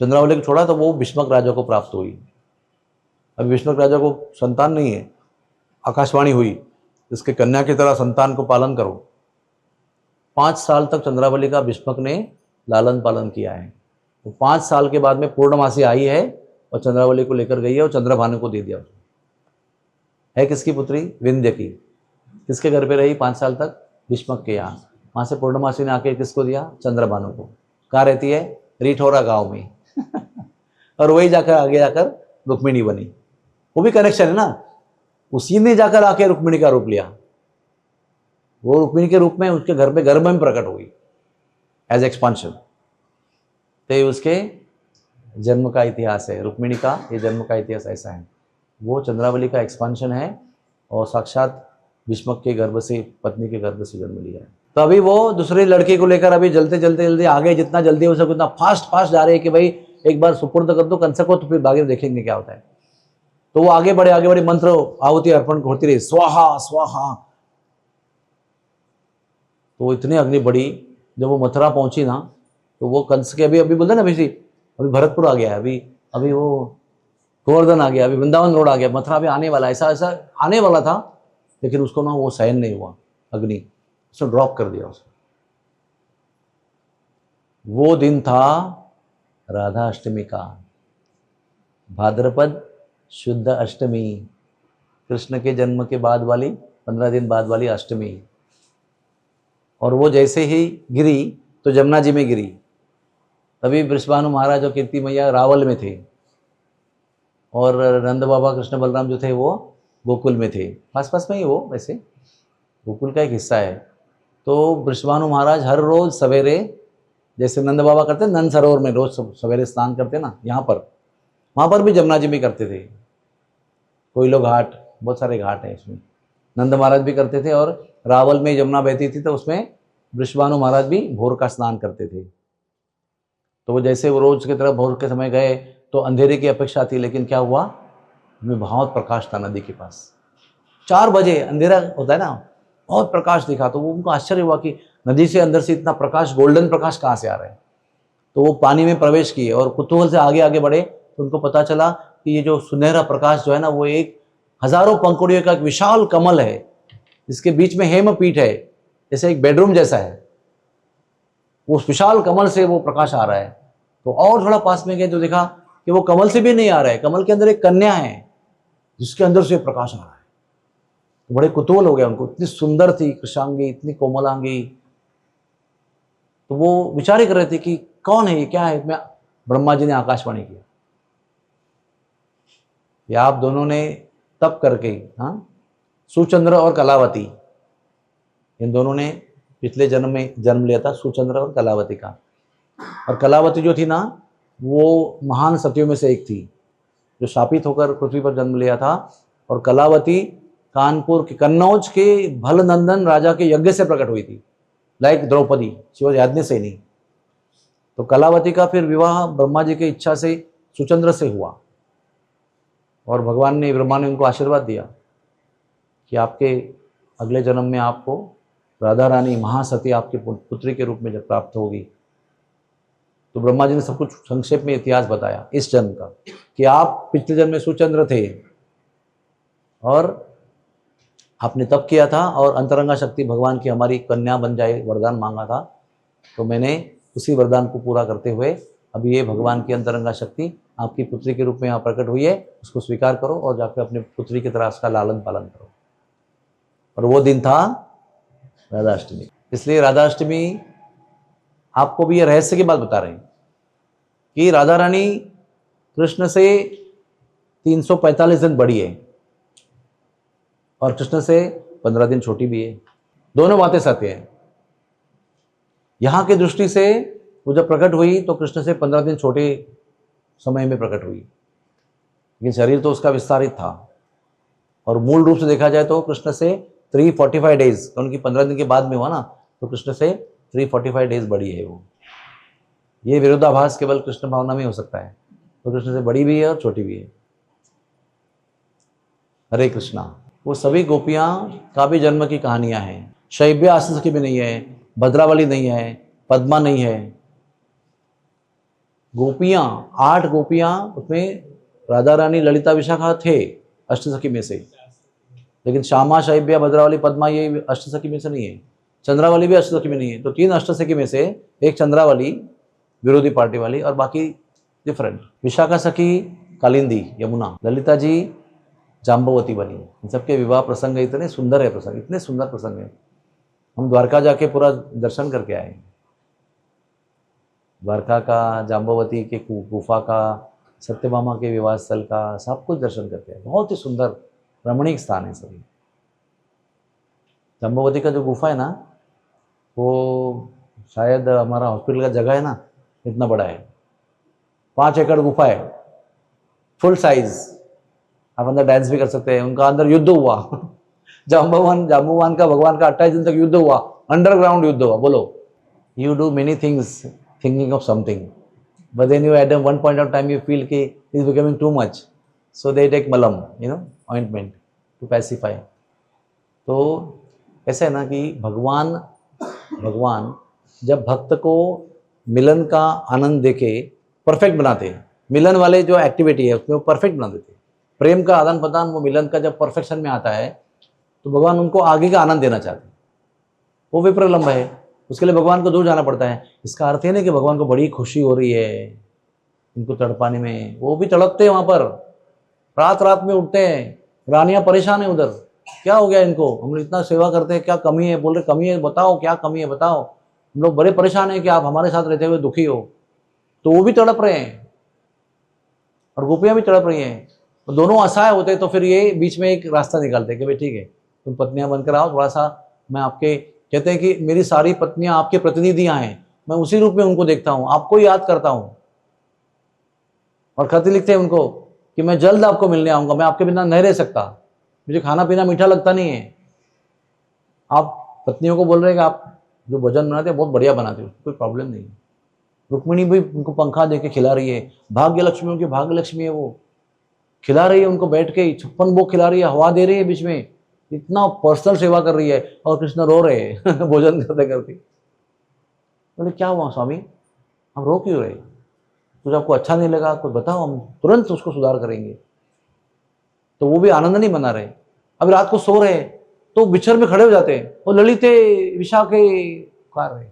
चंद्रावली को छोड़ा तो वो भीष्मक राजा को प्राप्त हुई। अभी भीष्मक राजा को संतान नहीं है, आकाशवाणी हुई इसके कन्या की तरह संतान को पालन करो। 5 साल तक चंद्रावली का भीष्मक ने लालन पालन किया है। तो 5 साल के बाद में पूर्णमासी आई है और चंद्रावली को लेकर गई है और चंद्रभानु को दे दिया। है किसकी पुत्री? विंध्य की। किसके घर पे रही 5 साल तक? भीष्मक के यहाँ। वहाँ से पूर्णमासी ने आके किसको दिया? चंद्रभानु को। कहाँ रहती है? रिठौरा गांव में और वही जाकर आगे जाकर रुक्मिणी बनी। वो भी कनेक्शन है ना, उसी ने जाकर आके रुक्मिणी का रूप लिया। वो रुक्मिणी के रूप में उसके घर पे गर्भ में प्रकट हुई एज एक्सपांशन। तो ये उसके जन्म का इतिहास है, रुक्मिणी का ये जन्म का इतिहास ऐसा है। वो चंद्रावली का एक्सपांशन है और साक्षात भीष्मक के गर्भ से, पत्नी के गर्भ से जन्म लिया है। तो अभी वो दूसरे लड़के को लेकर अभी जल्दी आगे, जितना जल्दी हो सके उतना फास्ट जा रहे हैं कि भाई एक बार सुपुर्द कर दो कंस को, तो फिर आगे देखेंगे क्या होता है। तो वो आगे बढ़े मंत्र आहुति अर्पण होती रही, स्वाहा स्वाहा। तो वो इतनी अग्नि बढ़ी, जब वो मथुरा पहुंची ना तो वो कंस के अभी बोलते ना अभी भरतपुर आ गया है, अभी वो गोवर्धन आ गया, अभी वृंदावन रोड आ गया, मथुरा भी आने वाला, ऐसा आने वाला था। लेकिन उसको ना वो सहन नहीं हुआ, अग्नि उसने ड्रॉप कर दिया उसको। वो दिन था राधा अष्टमी का, भाद्रपद शुद्ध अष्टमी, कृष्ण के जन्म के बाद वाली 15 दिन बाद वाली अष्टमी। और वो जैसे ही गिरी तो जमुना जी में गिरी। तभी वृषभानु महाराज और कीर्ति मैया रावल में थे और नंद बाबा कृष्ण बलराम जो थे वो गोकुल में थे, पास में ही वो वैसे गोकुल का एक हिस्सा है। तो वृषभानु महाराज हर रोज सवेरे, जैसे नंद बाबा करते हैं नंद सरोवर में रोज सवेरे स्नान करते ना, यहाँ पर वहाँ पर भी जमुना जी में करते थे। कोयलो घाट, बहुत सारे घाट हैं इसमें, नंद महाराज भी करते थे। और रावल में यमुना बहती थी तो उसमें वृषभानु महाराज भी भोर का स्नान करते थे। तो वो जैसे वो रोज की तरफ भोर के समय गए तो अंधेरे की अपेक्षा थी, लेकिन क्या हुआ, उनमें बहुत प्रकाश था नदी के पास। 4 बजे अंधेरा होता है ना, बहुत प्रकाश दिखा। तो वो उनको आश्चर्य हुआ कि नदी से अंदर से इतना प्रकाश, गोल्डन प्रकाश कहाँ से आ रहा है। तो वो पानी में प्रवेश किए और कुतूहल से आगे बढ़े तो उनको पता चला कि ये जो सुनहरा प्रकाश जो है ना, वो एक हजारों पंखुड़ियों का एक विशाल कमल है, जिसके बीच में हेमपीठ है, जैसे एक बेडरूम जैसा है। उस विशाल कमल से वो प्रकाश आ रहा है। तो और थोड़ा पास में गए तो देखा कि वो कमल से भी नहीं आ रहा है, कमल के अंदर एक कन्या है जिसके अंदर से प्रकाश आ रहा है। तो बड़े कुतूहल हो गया उनको, इतनी सुंदर थी कृष्णांगी, इतनी कोमलांगी। तो वो विचार कर रहे थे कि कौन है ये, क्या है। इसमें ब्रह्मा जी ने आकाशवाणी किया कि आप दोनों ने तप करके, हाँ, सुचंद्र और कलावती, इन दोनों ने पिछले जन्म में जन्म लिया था, सुचंद्र और कलावती का। और कलावती जो थी ना, वो महान सतियों में से एक थी जो शापित होकर पृथ्वी पर जन्म लिया था। और कलावती कानपुर के कन्नौज के भलनंदन राजा के यज्ञ से प्रकट हुई थी, लाइक द्रौपदी, शी वाज याज्ञ से नहीं। तो कलावती का फिर विवाह ब्रह्मा जी की इच्छा से सुचंद्र से हुआ और भगवान ने, ब्रह्मा ने उनको आशीर्वाद दिया कि आपके अगले जन्म में आपको राधा रानी महासती आपके पुत्री के रूप में जब प्राप्त होगी। तो ब्रह्मा जी ने सब कुछ संक्षेप में इतिहास बताया इस जन्म का, कि आप पिछले जन्म में सुचंद्र थे और आपने तप किया था और अंतरंगा शक्ति भगवान की हमारी कन्या बन जाए वरदान मांगा था। तो मैंने उसी वरदान को पूरा करते हुए अभी ये भगवान की अंतरंगा शक्ति आपकी पुत्री के रूप में यहाँ प्रकट हुई है, उसको स्वीकार करो और जाकर अपने पुत्री की तरह उसका लालन पालन करो। और वो दिन था राधा अष्टमी। इसलिए राधा अष्टमी आपको भी ये रहस्य की बात बता रहे हैं कि राधा रानी कृष्ण से 345 दिन बड़ी है और कृष्ण से 15 दिन छोटी भी है। दोनों बातें सत्य हैं। यहाँ की दृष्टि से वो जब प्रकट हुई तो कृष्ण से 15 दिन छोटे समय में प्रकट हुई, लेकिन शरीर तो उसका विस्तारित था। और मूल रूप से देखा जाए तो कृष्ण से 345 डेज, तो उनकी 15 दिन के बाद में हुआ ना, तो कृष्ण से 345 डेज बड़ी है वो। ये विरोधाभास केवल कृष्ण भावना में हो सकता है, तो कृष्ण से बड़ी भी है और छोटी भी है। हरे कृष्णा। वो सभी गोपियां का भी जन्म की कहानियां हैं। शैब्य आसन सखी भी नहीं है, भद्रावली नहीं है, पद्मा नहीं है। गोपियां 8 गोपियां, उसमें राधा रानी ललिता विशाखा थे अष्टसखी में से, लेकिन श्यामा शैब्या भद्रावली पद्मा ये अष्टसखी में से नहीं है। चंद्रावली भी अष्टसखी में नहीं है। तो 3 अष्टसखी में से एक चंद्रावली विरोधी पार्टी वाली, और बाकी डिफरेंट। विशाखा सखी कालिंदी यमुना, ललिता जी जाम्बवती बनी। इन सबके विवाह प्रसंग इतने सुंदर है, प्रसंग इतने सुंदर प्रसंग है। हम द्वारका जाके पूरा दर्शन करके आए, द्वारका का, जाम्बवती के गुफा का, सत्यभामा के विवाह स्थल का, सब कुछ दर्शन करके आए। बहुत ही सुंदर रमणीक स्थान है सभी। जाम्बवती का जो गुफा है ना, वो शायद हमारा हॉस्पिटल का जगह है ना, इतना बड़ा है। 5 एकड़ गुफा है, फुल साइज। आप अंदर डांस भी कर सकते हैं। उनका अंदर युद्ध हुआ जाम्बवान का, भगवान का 28 दिन तक युद्ध हुआ, अंडरग्राउंड युद्ध हुआ। बोलो, you do many things thinking of something, but then you at one point of time you feel कि is becoming too much, so they take मलम, ऑइंटमेंट टू पैसिफाई। तो ऐसे है ना कि भगवान जब भक्त को मिलन का आनंद देके परफेक्ट बनाते हैं। मिलन वाले जो एक्टिविटी है उसमें वो परफेक्ट बना देते हैं। प्रेम का आदान प्रदान, वो मिलन का जब परफेक्शन में आता है तो भगवान उनको आगे का आनंद देना चाहते हैं। वो विप्रलंब है, उसके लिए भगवान को दूर जाना पड़ता है। इसका अर्थ है नहीं कि भगवान को बड़ी खुशी हो रही है इनको तड़पाने में। वो भी तड़पते हैं वहाँ पर, रात में उठते हैं। रानियाँ परेशान है उधर, क्या हो गया इनको, हम लोग इतना सेवा करते हैं, क्या कमी है? बोल रहे कमी है, बताओ क्या कमी है, बताओ। हम लोग बड़े परेशान हैं कि आप हमारे साथ रहते हुए दुखी हो। तो वो भी तड़प रहे हैं और गोपियाँ भी तड़प रही हैं। तो दोनों असहाय होते तो फिर ये बीच में एक रास्ता निकालते कि भाई ठीक है, तुम पत्नियां बनकर आओ, थोड़ा सा मैं आपके, कहते हैं कि मेरी सारी पत्नियां आपके प्रतिनिधियां हैं, मैं उसी रूप में उनको देखता हूं, आपको याद करता हूं। और खत लिखते हैं उनको कि मैं जल्द आपको मिलने आऊंगा, मैं आपके बिना नहीं रह सकता, मुझे खाना पीना मीठा लगता नहीं है। आप पत्नियों को बोल रहे हैं कि आप जो भोजन बनाते हैं बहुत बढ़िया बनाते हो, कोई प्रॉब्लम नहीं। रुक्मिणी भी उनको पंखा दे के खिला रही है, भाग्य लक्ष्मी उनकी भाग्य लक्ष्मी है, वो खिला रही है उनको बैठ के, 56 भोग खिला रही है, हवा दे रही है बीच में, इतना पर्सनल सेवा कर रही है। और कृष्ण रो रहे हैं भोजन करते करते। बोले क्या हुआ स्वामी, हम रो क्यों रहे? कुछ आपको अच्छा नहीं लगा कुछ बताओ, हम तुरंत उसको सुधार करेंगे। तो वो भी आनंद नहीं मना रहे। अब रात को सो रहे तो बिछर में खड़े हो जाते हैं, वो ललिते विशाखे पुकार रहे।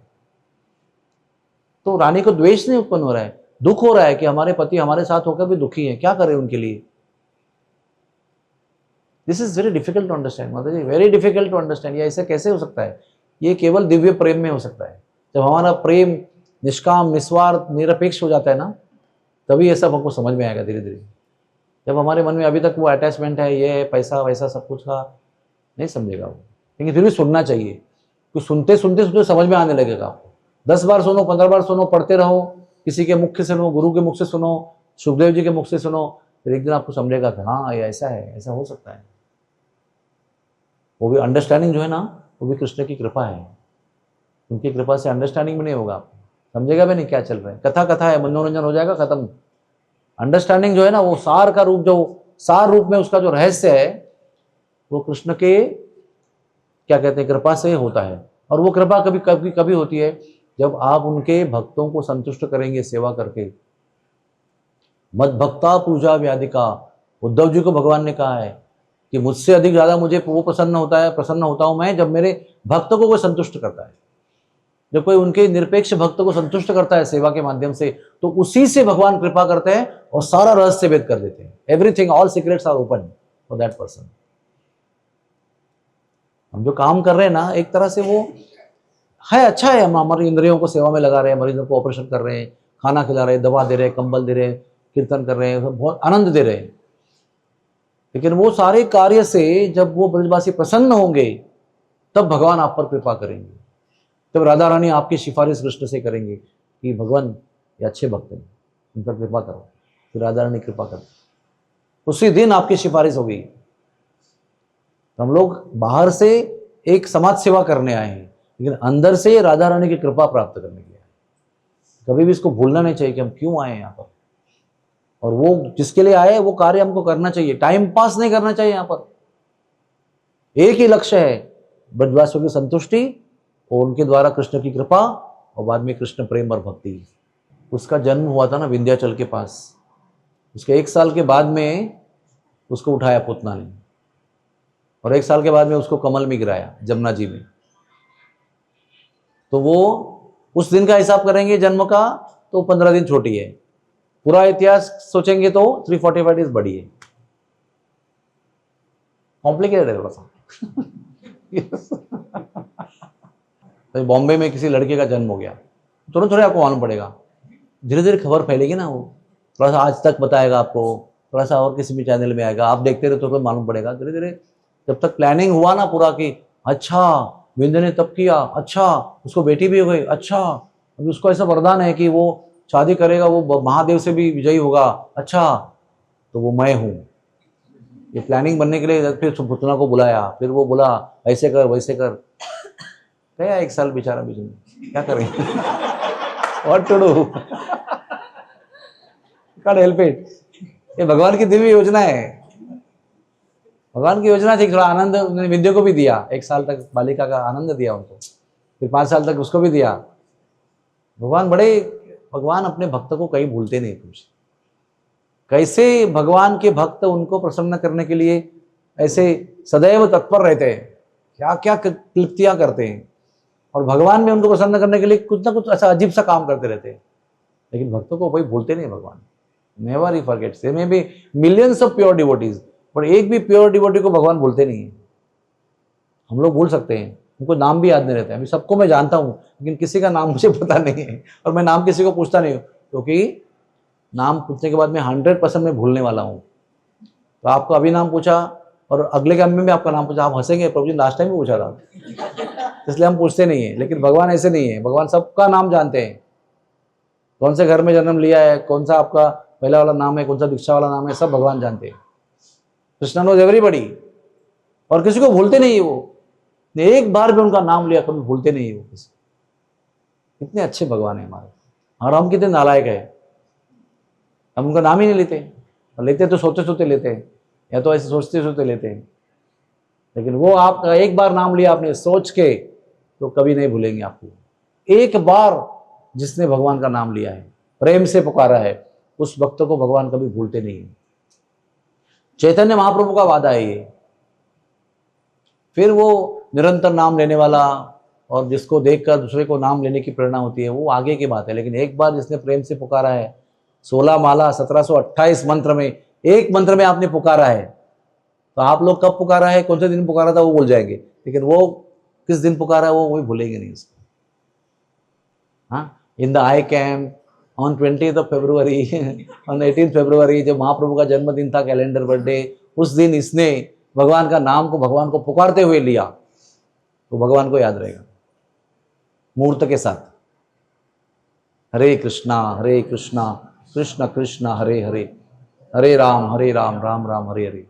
तो रानी को द्वेष नहीं उत्पन्न हो रहा है, दुख हो रहा है कि हमारे पति हमारे साथ होकर भी दुखी है, क्या करें उनके लिए। This is very difficult to understand, Mata ji, very difficult to understand. ये ऐसे कैसे हो सकता है? ये केवल दिव्य प्रेम में हो सकता है। जब हमारा प्रेम निष्काम, निस्वार्थ, निरपेक्ष हो जाता है ना, तभी ये सब हमको समझ में आएगा धीरे धीरे। जब हमारे मन में अभी तक वो अटैचमेंट है, ये है, पैसा वैसा सब कुछ का, नहीं समझेगा वो। लेकिन फिर भी सुनना चाहिए, क्योंकि सुनते सुनते सुनते समझ में आने लगेगा आपको। 10 बार सुनो, 15 बार सुनो, पढ़ते रहो, किसी के मुख से सुनो, गुरु के मुख से सुनो, सुखदेव जी के मुख से सुनो, फिर एक दिन आपको समझेगा कि हाँ ये ऐसा है, ऐसा हो सकता है। वो भी अंडरस्टैंडिंग जो है ना, वो भी कृष्ण की कृपा है। उनकी कृपा से अंडरस्टैंडिंग भी नहीं होगा, आपको समझेगा भी नहीं क्या चल रहा है। कथा कथा है, मनोरंजन हो जाएगा, खत्म। अंडरस्टैंडिंग जो है ना, वो सार का रूप, जो सार रूप में उसका जो रहस्य है, वो कृष्ण के क्या कहते हैं, कृपा से होता है। और वो कृपा कभी कभी कभी होती है जब आप उनके भक्तों को संतुष्ट करेंगे सेवा करके। मद भक्ता पूजा व्याधिका, उद्धव जी को भगवान ने कहा है कि मुझसे अधिक ज्यादा मुझे वो प्रसन्न होता हूं मैं जब मेरे भक्तों को कोई संतुष्ट करता है। जब कोई उनके निरपेक्ष भक्त को संतुष्ट करता है सेवा के माध्यम से, तो उसी से भगवान कृपा करते हैं और सारा रहस्य भेद कर देते हैं। Everything, all secrets are open for that person. हम जो काम कर रहे हैं ना, एक तरह से वो है अच्छा है, हम हमारी इंद्रियों को सेवा में लगा रहे हैं, मरीजों को ऑपरेशन कर रहे हैं, खाना खिला रहे हैं, दवा दे रहे हैं, कंबल दे रहे हैं, कीर्तन कर रहे हैं, बहुत आनंद दे रहे हैं। लेकिन वो सारे कार्य से जब वो ब्रजवासी प्रसन्न होंगे, तब भगवान आप पर कृपा करेंगे। तब राधा रानी आपकी सिफारिश कृष्ण से करेंगे कि भगवान ये अच्छे भक्त हैं, उन पर कृपा करो। फिर राधा रानी कृपा कर, उसी दिन आपकी सिफारिश होगी। तो हम लोग बाहर से एक समाज सेवा करने आए हैं, लेकिन अंदर से राधा रानी की कृपा प्राप्त करने के लिए। कभी भी इसको भूलना नहीं चाहिए कि हम क्यों आए हैं यहाँ पर, और वो जिसके लिए आए वो कार्य हमको करना चाहिए। टाइम पास नहीं करना चाहिए। यहाँ पर एक ही लक्ष्य है, ब्रजवासियों की संतुष्टि और उनके द्वारा कृष्ण की कृपा, और बाद में कृष्ण प्रेम और भक्ति। उसका जन्म हुआ था ना विंध्याचल के पास। उसके 1 साल के बाद में उसको उठाया पूतना ने, और 1 साल के बाद में उसको कमल में गिराया जमुना जी में। तो वो उस दिन का हिसाब करेंगे जन्म का, तो 15 दिन छोटी है, पूरा इतिहास सोचेंगे तो 345 डेज बड़ी है। कॉम्प्लिकेटेड है थोड़ा सा। तो बॉम्बे में किसी लड़के का जन्म हो गया, तुरंत थोड़ा आपको मालूम पड़ेगा, धीरे धीरे खबर फैलेगी ना, वो थोड़ा सा आज तक बताएगा आपको, थोड़ा सा और किसी भी चैनल में आएगा, आप देखते रहे तो मालूम पड़ेगा धीरे धीरे। जब तक प्लानिंग हुआ ना पूरा कि अच्छा विंध्य ने तब किया, अच्छा उसको बेटी भी हो गई, अच्छा अभी उसको ऐसा वरदान है कि वो शादी करेगा, वो महादेव से भी विजयी होगा, अच्छा तो वो मैं हूँ। ये प्लानिंग बनने के लिए फिर पुतना को बुलाया, फिर वो बोला ऐसे कर वैसे कर, गया 1 साल बेचारा बीच में, क्या करें। What to do, can't help it. ये भगवान की दिव्य योजना है, भगवान की योजना थी। थोड़ा आनंद विंध्य को भी दिया, 1 साल तक बालिका का आनंद दिया उनको, फिर 5 साल तक उसको भी दिया। भगवान अपने भक्त को कहीं भूलते नहीं कुछ। कैसे भगवान के भक्त उनको प्रसन्न करने के लिए ऐसे सदैव तत्पर रहते हैं, क्या क्या कृत्यां करते हैं, और भगवान में उनको प्रसन्न करने के लिए कुछ ना कुछ ऐसा अजीब सा काम करते रहते हैं, लेकिन भक्तों को कोई भूलते नहीं भगवान। Never he forgets. There may be millions of pure devotees, पर एक भी प्योर डिवोटी को भगवान भूलते नहीं है। हम लोग भूल सकते हैं, उनको नाम भी याद नहीं रहता है। अभी सबको मैं जानता हूँ, लेकिन किसी का नाम मुझे पता नहीं है, और मैं नाम किसी को पूछता नहीं हूँ, क्योंकि नाम पूछने के बाद मैं 100% मैं भूलने वाला हूँ। तो आपको अभी नाम पूछा और अगले काम में भी आपका नाम पूछा, आप हंसेंगे, प्रभु जी लास्ट टाइम भी पूछा था, इसलिए हम पूछते नहीं है। लेकिन भगवान ऐसे नहीं है, भगवान सबका नाम जानते हैं, कौन से घर में जन्म लिया है, कौन सा आपका पहला वाला नाम है, कौन सा दीक्षा वाला नाम है, सब भगवान जानते हैं। कृष्णा नोज एवरीबॉडी, और किसी को भूलते नहीं है वो, एक बार भी उनका नाम लिया कभी भूलते नहीं है वो किसी। कितने अच्छे भगवान है हमारे, और हम कितने नालायक है, हम उनका नाम ही नहीं लेते, और लेते तो सोते सोते लेते हैं, या तो ऐसे सोचते सोचते लेते हैं। लेकिन वो आपका एक बार नाम लिया आपने सोच के, तो कभी नहीं भूलेंगे आपको। एक बार जिसने भगवान का नाम लिया है, प्रेम से पुकारा है, उस भक्त को भगवान कभी भूलते नहीं है। चैतन्य महाप्रभु का वादा है ये। फिर वो निरंतर नाम लेने वाला, और जिसको देखकर दूसरे को नाम लेने की प्रेरणा होती है, वो आगे की बात है। लेकिन एक बार जिसने प्रेम से पुकारा है, 16 माला 1728 मंत्र में एक मंत्र में आपने पुकारा है, तो आप लोग कब पुकारा है, कौन से दिन पुकारा था वो भूल जाएंगे, लेकिन वो किस दिन पुकारा है वो भूलेंगे नहीं उसको। हाँ, in the I camp on 20th February, on 18th फरवरी, जब महाप्रभु का जन्मदिन था, कैलेंडर बर्थडे, उस दिन इसने भगवान का नाम को, भगवान को पुकारते हुए लिया, तो भगवान को याद रहेगा मूर्त के साथ। हरे कृष्णा कृष्ण कृष्ण हरे हरे, हरे राम राम राम हरे हरे।